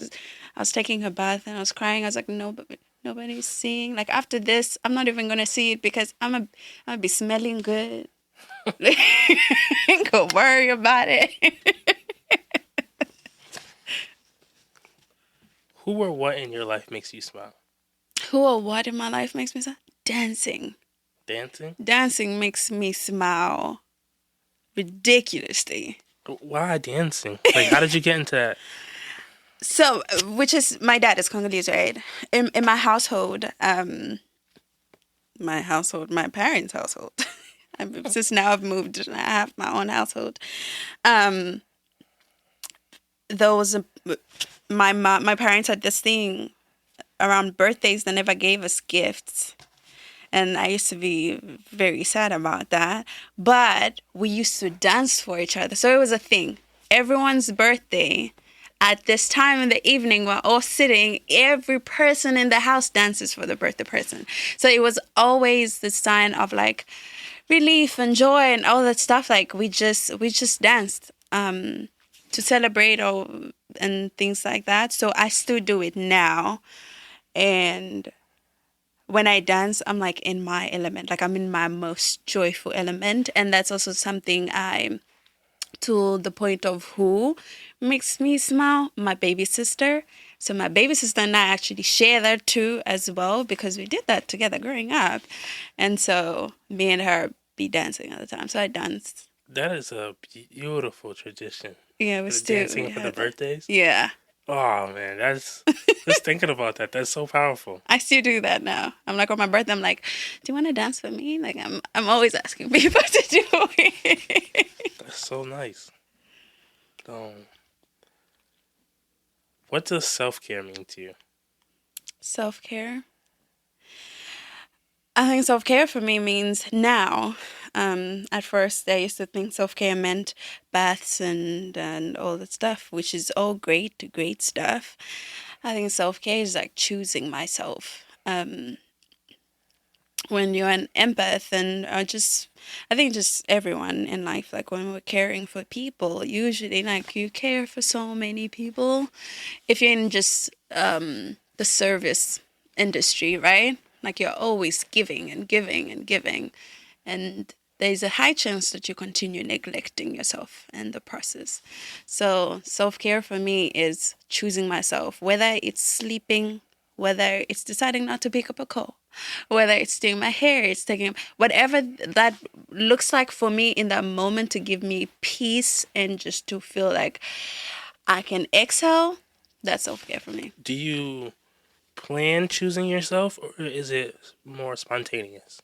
was taking a bath and I was crying. I was like, no, but nobody's seeing. Like after this, I'm not even gonna see it because I'm gonna be smelling good. Ain't gonna worry about it. Who or what in your life makes you smile? Who or what in my life makes me smile? Dancing. Dancing? Dancing makes me smile ridiculously. Why dancing? Like, how did you get into that? So, which is my dad is Congolese, right? In my household, my parents' household. Since now I've moved and I have my own household. Um, those my parents had this thing around birthdays. They never gave us gifts, and I used to be very sad about that. But we used to dance for each other, so it was a thing. Everyone's birthday. At this time in the evening, we're all sitting. Every person in the house dances for the birthday person. So it was always the sign of like relief and joy and all that stuff. Like we just danced to celebrate and things like that. So I still do it now, and when I dance, I'm like in my element. Like I'm in my most joyful element, and that's also something to the point of who makes me smile, my baby sister. So my baby sister and I actually share that too as well because we did that together growing up. And so me and her be dancing all the time. So I danced. That is a beautiful tradition. Yeah, we The still dancing we for the have that. birthdays. Yeah. Oh man, that's just thinking about that. That's so powerful. I still do that now. I'm like on my birthday. I'm like, do you want to dance for me? Like I'm always asking people to do it. That's so nice. Um, what does self care mean to you? Self care. I think self care for me means now. At first, I used to think self care meant baths and all that stuff, which is all great stuff. I think self care is like choosing myself. When you're an empath and I think just everyone in life, like when we're caring for people, usually like you care for so many people. If you're in just the service industry, right? Like you're always giving and giving and giving. And there's a high chance that you continue neglecting yourself in the process. So self care for me is choosing myself, whether it's sleeping, whether it's deciding not to pick up a call, whether it's doing my hair, it's taking whatever that looks like for me in that moment to give me peace and just to feel like I can exhale. That's self care for me. Do you plan choosing yourself, or is it more spontaneous?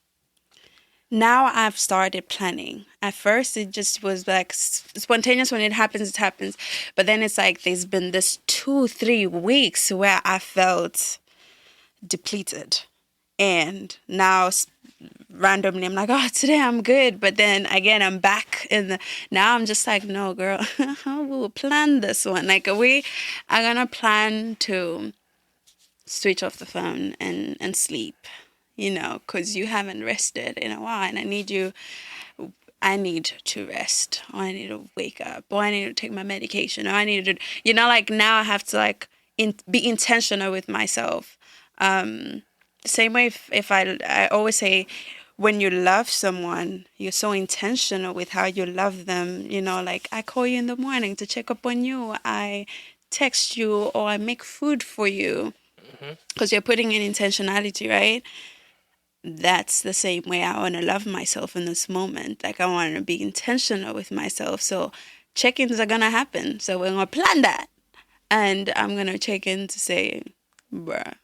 Now I've started planning. At first, it just was like spontaneous. When it happens, it happens. But then it's like there's been this 2-3 weeks where I felt depleted. And now randomly I'm like, oh, today I'm good. But then again, I'm back now I'm just like, no, girl, we will plan this one. Like we are going to plan to switch off the phone and sleep, because you haven't rested in a while and I need to rest, or I need to wake up, or I need to take my medication, or I need to, like now I have to like be intentional with myself. Same way if I always say, when you love someone, you're so intentional with how you love them. Like I call you in the morning to check up on you. I text you or I make food for you because you're putting in intentionality, right? That's the same way I want to love myself in this moment. Like I want to be intentional with myself. So check-ins are going to happen. So we're going to plan that. And I'm going to check in to say, bruh,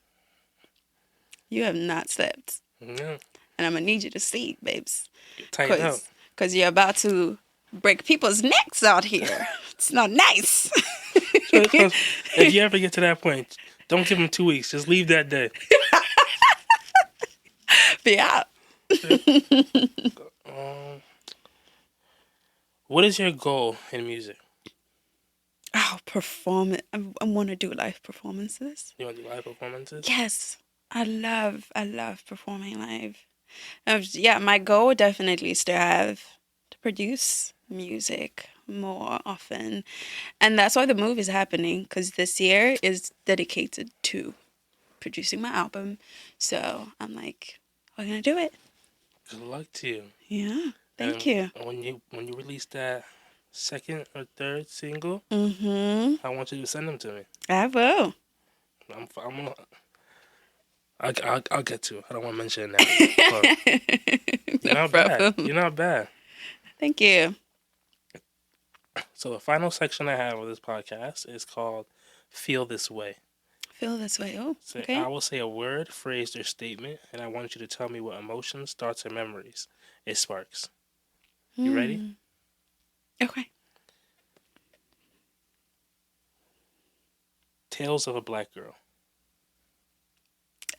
you have not slept. Yeah. And I'm going to need you to sleep, babes. Tighten up. Because you're about to break people's necks out here. It's not nice. So, if you ever get to that point, don't give them 2 weeks. Just leave that day. Be out. What is your goal in music? Oh, perform it. I want to do live performances. You want to do live performances? Yes. I love performing live. Yeah, my goal definitely is to produce music more often. And that's why the move is happening, because this year is dedicated to producing my album. So I'm like, we're going to do it. Good luck to you. Yeah, thank you. When you release that second or third single, Mm-hmm. I want you to send them to me. I will. I'll get to it. I don't want to mention that. You're not bad. You're not bad. Thank you. So the final section I have of this podcast is called "Feel This Way." Feel this way. Oh, So okay. I will say a word, phrase, or statement, and I want you to tell me what emotions, thoughts, or memories it sparks. You ready? Okay. Tales of a Black Girl.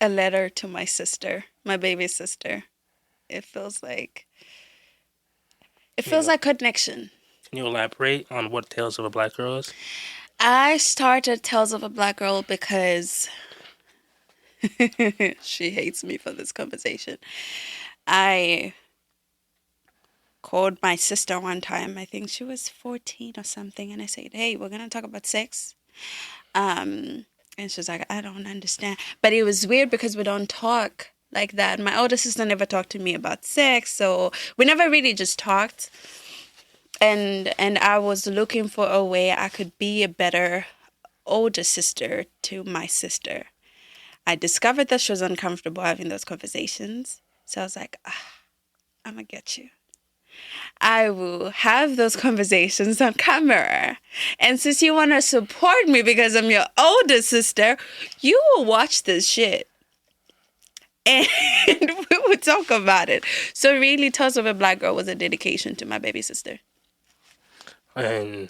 A letter to my sister, my baby sister. It feels like connection. Can you elaborate on what Tales of a Black Girl is? I started Tales of a Black Girl because she hates me for this conversation. I called my sister one time. I think she was 14 or something. And I said, hey, we're going to talk about sex. And she's like, I don't understand. But it was weird because we don't talk like that. My older sister never talked to me about sex. So we never really just talked. And I was looking for a way I could be a better older sister to my sister. I discovered that she was uncomfortable having those conversations. So I was like, I'm going to get you. I will have those conversations on camera. And since you want to support me because I'm your older sister, you will watch this shit. And we would talk about it. So really, Tales of a Black Girl was a dedication to my baby sister. And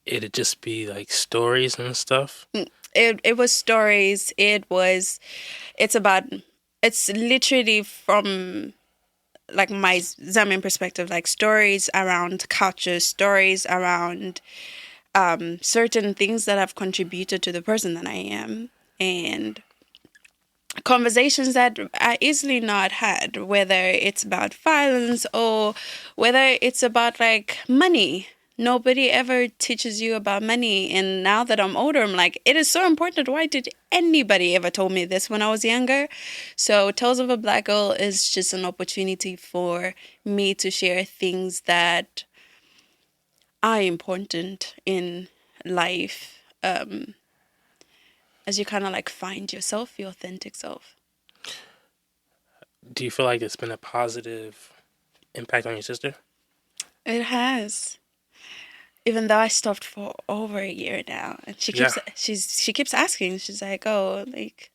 it'd just be like stories and stuff. It was stories. It's literally from like my Zambian perspective, like stories around culture, stories around certain things that have contributed to the person that I am, and conversations that are easily not had, whether it's about violence or whether it's about like money. Nobody ever teaches you about money. And now that I'm older, I'm like, it is so important. Why did anybody ever told me this when I was younger? So Tales of a Black Girl is just an opportunity for me to share things that are important in life. As you kind of like find yourself, your authentic self. Do you feel like it's been a positive impact on your sister? It has. Even though I stopped for over a year now, and she keeps asking. She's like, "Oh, like,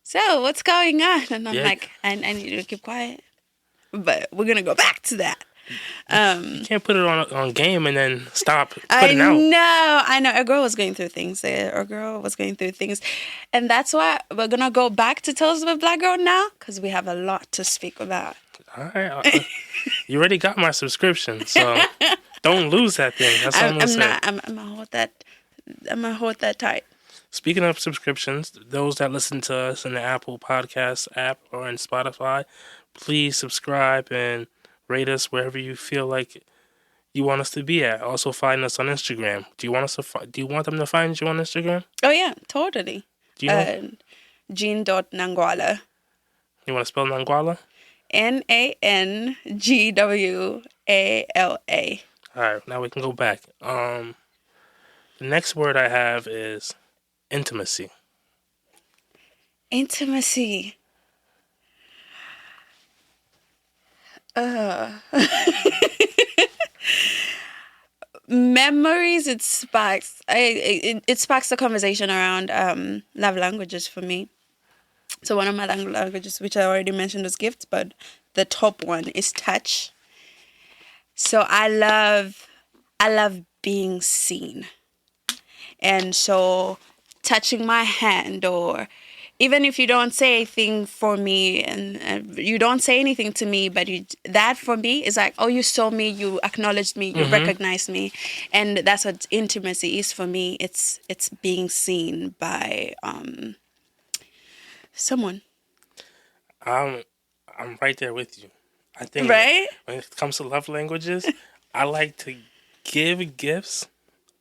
so what's going on?" And I'm like, I need you to keep quiet. But we're gonna go back to that. You can't put it on game and then stop putting out. I know. A girl was going through things. And that's why we're gonna go back to Tales of a Black Girl now, because we have a lot to speak about. All right, you already got my subscription, so don't lose that thing. That's all I'm gonna say. I'm gonna hold that. I'm gonna hold that tight. Speaking of subscriptions, those that listen to us in the Apple Podcast app or in Spotify, please subscribe and rate us wherever you feel like you want us to be at. Also, find us on Instagram. Do you want them to find you on Instagram? Oh yeah, totally. Do you know? Jean.Nangwala. You want to spell Nangwala? Nangwala. All right, now we can go back. The next word I have is intimacy. Intimacy. Memories. It sparks. It sparks the conversation around love languages for me. So one of my languages, which I already mentioned, was gifts, but the top one is touch. So I love being seen, and so touching my hand, or even if you don't say anything for me, and you don't say anything to me, but that for me is like, oh, you saw me, you acknowledged me, you recognized me, and that's what intimacy is for me. It's being seen by someone. I'm right there with you. I think right? When it comes to love languages, I like to give gifts,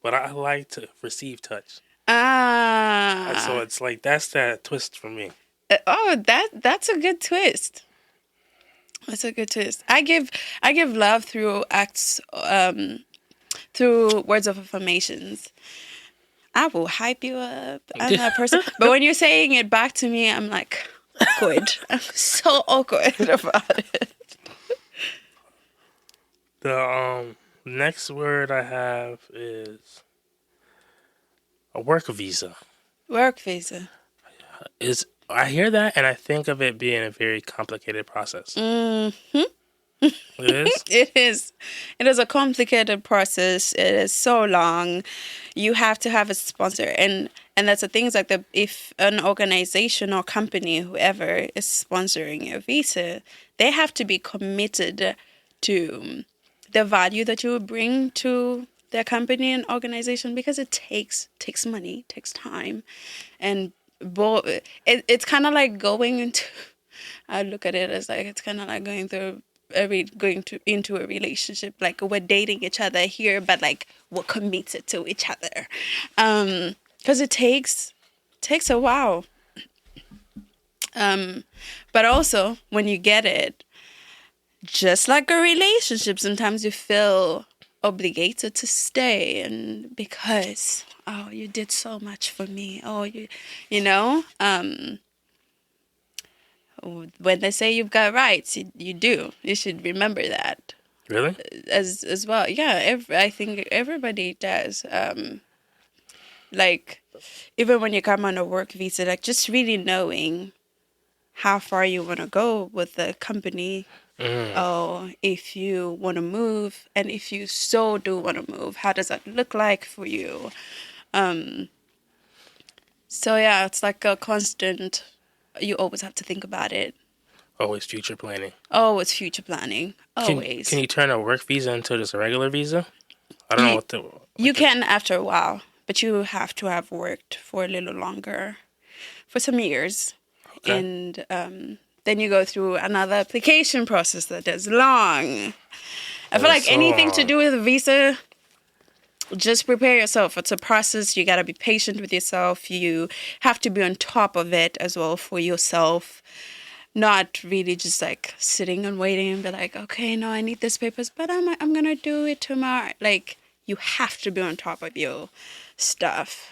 but I like to receive touch. So it's like that's that twist for me. That's a good twist. That's a good twist. I give love through acts, through words of affirmations. I will hype you up. I'm that person. But when you're saying it back to me, I'm like awkward. I'm so awkward about it. The next word I have is a work visa. Work visa. I hear that and I think of it being a very complicated process. Mm-hmm. It is? It is. It is a complicated process. It is so long. You have to have a sponsor, and that's the things like if an organization or company, whoever is sponsoring your visa, they have to be committed to the value that you will bring to their company and organization, because it takes money, takes time, and it's kind of like going into. I look at it as like it's kind of like going into a relationship. Like we're dating each other here, but like we're committed to each other, because it takes a while. But also when you get it, just like a relationship, sometimes you feel obligated to stay, and because you did so much for me. You know. When they say you've got rights, you do. You should remember that. Really? as well. Yeah, I think everybody does. Like even when you come on a work visa, like just really knowing how far you want to go with the company, Mm. or if you want to move, and if you so do want to move, how does that look like for you? So yeah, it's like a constant. You always have to think about it. Always future planning. Always future planning. Can Always. you turn a work visa into just a regular visa? I don't know You what the you can after a while, but you have to have worked for a little longer, for some years, okay. and then you go through another application process that is long. I feel That is like so anything to long. do with a visa, just prepare yourself. It's a process. You gotta be patient with yourself. You have to be on top of it as well for yourself. Not really just like sitting and waiting and be like, okay, no, I need this papers, but I'm gonna do it tomorrow. Like you have to be on top of your stuff.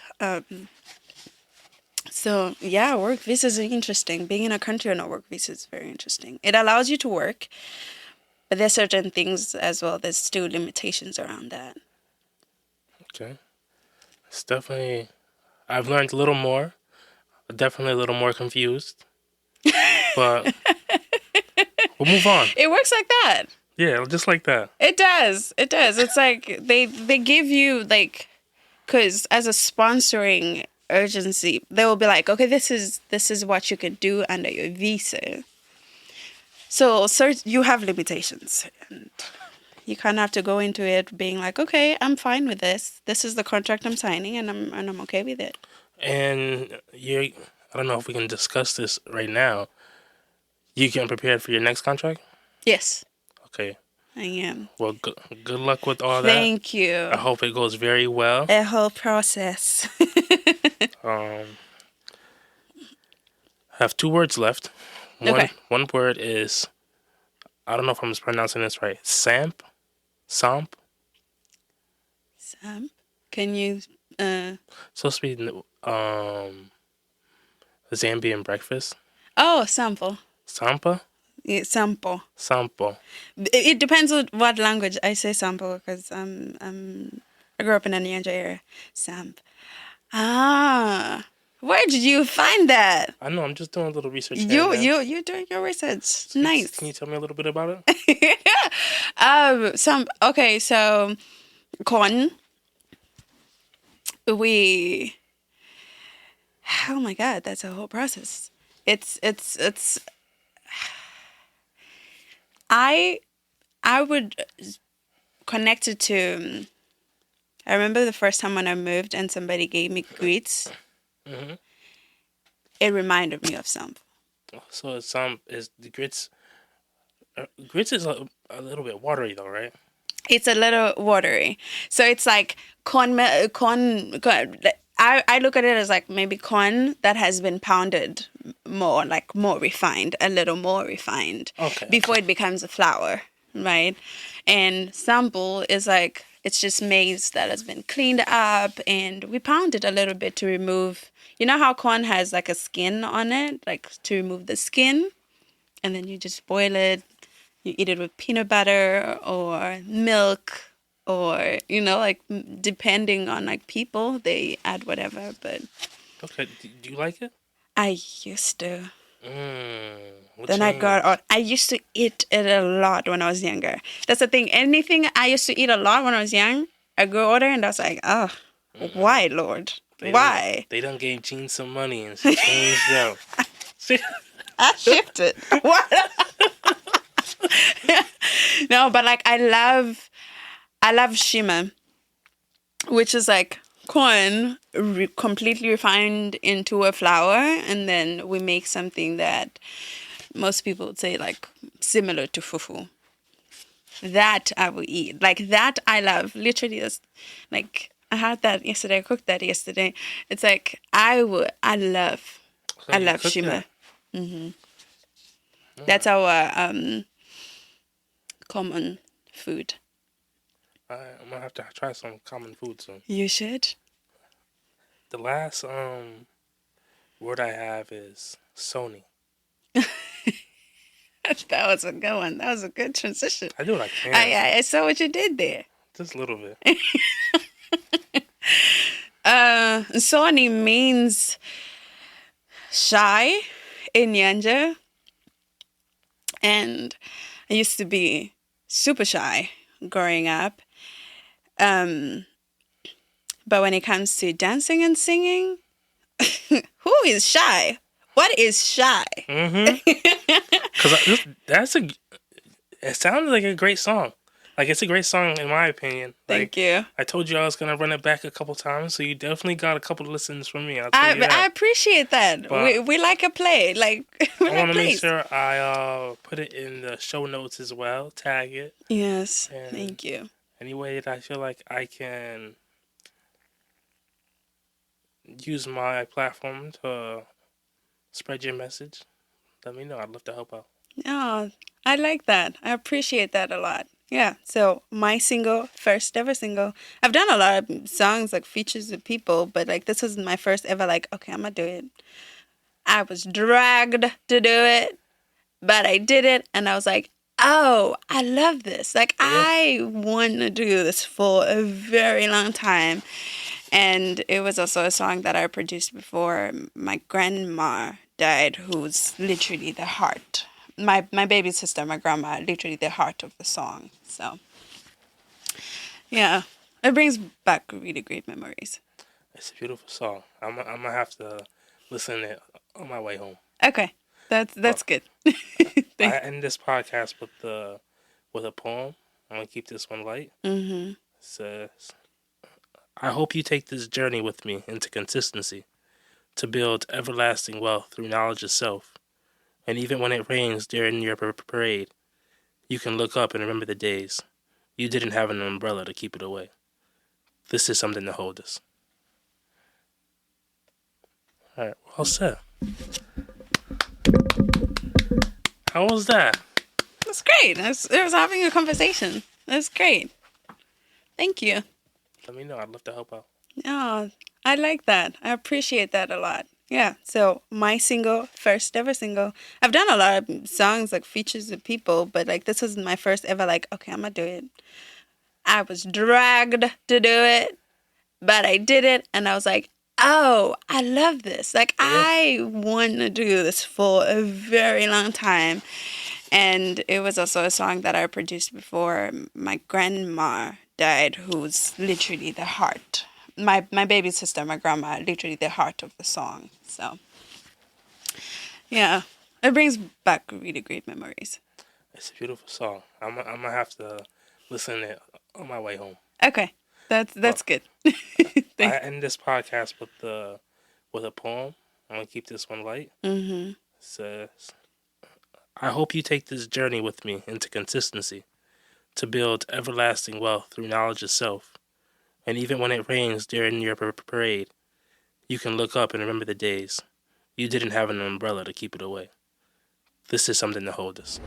So yeah, work visas are interesting. Being in a country on a work visa is very interesting. It allows you to work, but there's certain things as well. There's still limitations around that. Okay. It's definitely. I've learned a little more. Definitely a little more confused. But we'll move on. It works like that. Yeah, just like that. It does. It does. It's like they give you like, because as a sponsoring urgency, they will be like, okay, this is what you can do under your visa. So you have limitations, and you kind of have to go into it being like, okay, I'm fine with this. This is the contract I'm signing, and I'm okay with it. And you, I don't know if we can discuss this right now. You getting prepared for your next contract? Yes, Okay. I am. Well, good luck with all that. Thank you. I hope it goes very well. A whole process. Um, I have two words left. Okay. One word is, I don't know if I'm pronouncing this right. Samp. Sam, can you? Supposed to be Zambian breakfast. Oh, sample. Sampa. Yeah, sample. Sampo. It depends on what language I say sample because I grew up in a Nyanja area. Samp. Ah, where did you find that? I know. I'm just doing a little research here and there. You're doing your research. Nice. Can you tell me a little bit about it? Okay, so corn. We. Oh my God, that's a whole process. It's. I would connect it to. I remember the first time when I moved and somebody gave me grits. Hmm. It reminded me of something. So is the grits. Grits is a little bit watery though, right? It's a little watery, so it's like corn. I look at it as like maybe corn that has been pounded more, like more refined, a little more refined, Okay. before it becomes a flour, right? And sample is like it's just maize that has been cleaned up and we pound it a little bit to remove. You know how corn has like a skin on it, like to remove the skin, and then you just boil it. You eat it with peanut butter or milk or, like depending on like people, they add whatever. But Okay. Do you like it? I used to. What Then I got changed? on. I used to eat it a lot when I was younger. That's the thing. Anything I used to eat a lot when I was young, I go order and I was like, oh, why, Lord? Why? They done gave Jean some money and she changed up. I shifted. What? No, but like I love shima, which is like corn completely refined into a flour, and then we make something that most people would say like similar to fufu. That I will eat. Like that I love. Literally, that's like I had that yesterday. I cooked that yesterday. It's like I So you love cook shima. that? That's our common food. I'm gonna have to try some common food soon. You should. The last word I have is Soni. That was a good one. That was a good transition. I do what I can. I saw what you did there. Just a little bit. Soni means shy in Nyanja. And I used to be super shy growing up. But when it comes to dancing and singing, who is shy? What is shy? Because it sounded like a great song. Like, it's a great song in my opinion. Thank you. I told you I was going to run it back a couple times, so you definitely got a couple of listens from me. I appreciate that. We like a play. Like, I want to make sure I put it in the show notes as well, tag it. Yes, thank you. Any way that I feel like I can use my platform to spread your message, let me know. I'd love to help out. Oh, I like that. I appreciate that a lot. Yeah, so my single, first ever single. I've done a lot of songs, like features with people, but like this was my first ever, like, okay, I'm gonna do it. I was dragged to do it, but I did it, and I was like, oh, I love this. Like, I want to do this for a very long time. And it was also a song that I produced before my grandma died, who's literally the heart. My baby sister, my grandma, literally the heart of the song. So, yeah, it brings back really great memories. It's a beautiful song. I'm gonna have to listen to it on my way home. Okay, that's good. I end this podcast with a poem. I'm gonna keep this one light. It says, "I hope you take this journey with me into consistency, to build everlasting wealth through knowledge of self. And even when it rains during your parade, you can look up and remember the days you didn't have an umbrella to keep it away. This is something to hold us." All right, well said. How was that? That's great. It was having a conversation. That's great. Thank you. Let me know. I'd love to help out. Oh, I like that. I appreciate that a lot. Yeah, so my single, first ever single. I've done a lot of songs, like features with people, but like this was my first ever, like, okay, I'm gonna do it. I was dragged to do it, but I did it, and I was like, oh, I love this. Like, I want to do this for a very long time. And it was also a song that I produced before my grandma died, who's literally the heart. My baby sister, my grandma, literally the heart of the song. So, yeah, it brings back really great memories. It's a beautiful song. I'm gonna have to listen to it on my way home. Okay, that's good. I end this podcast with a poem. I'm gonna keep this one light. It says, "I hope you take this journey with me into consistency, to build everlasting wealth through knowledge of self. And even when it rains during your parade, you can look up and remember the days you didn't have an umbrella to keep it away. This is something to hold us."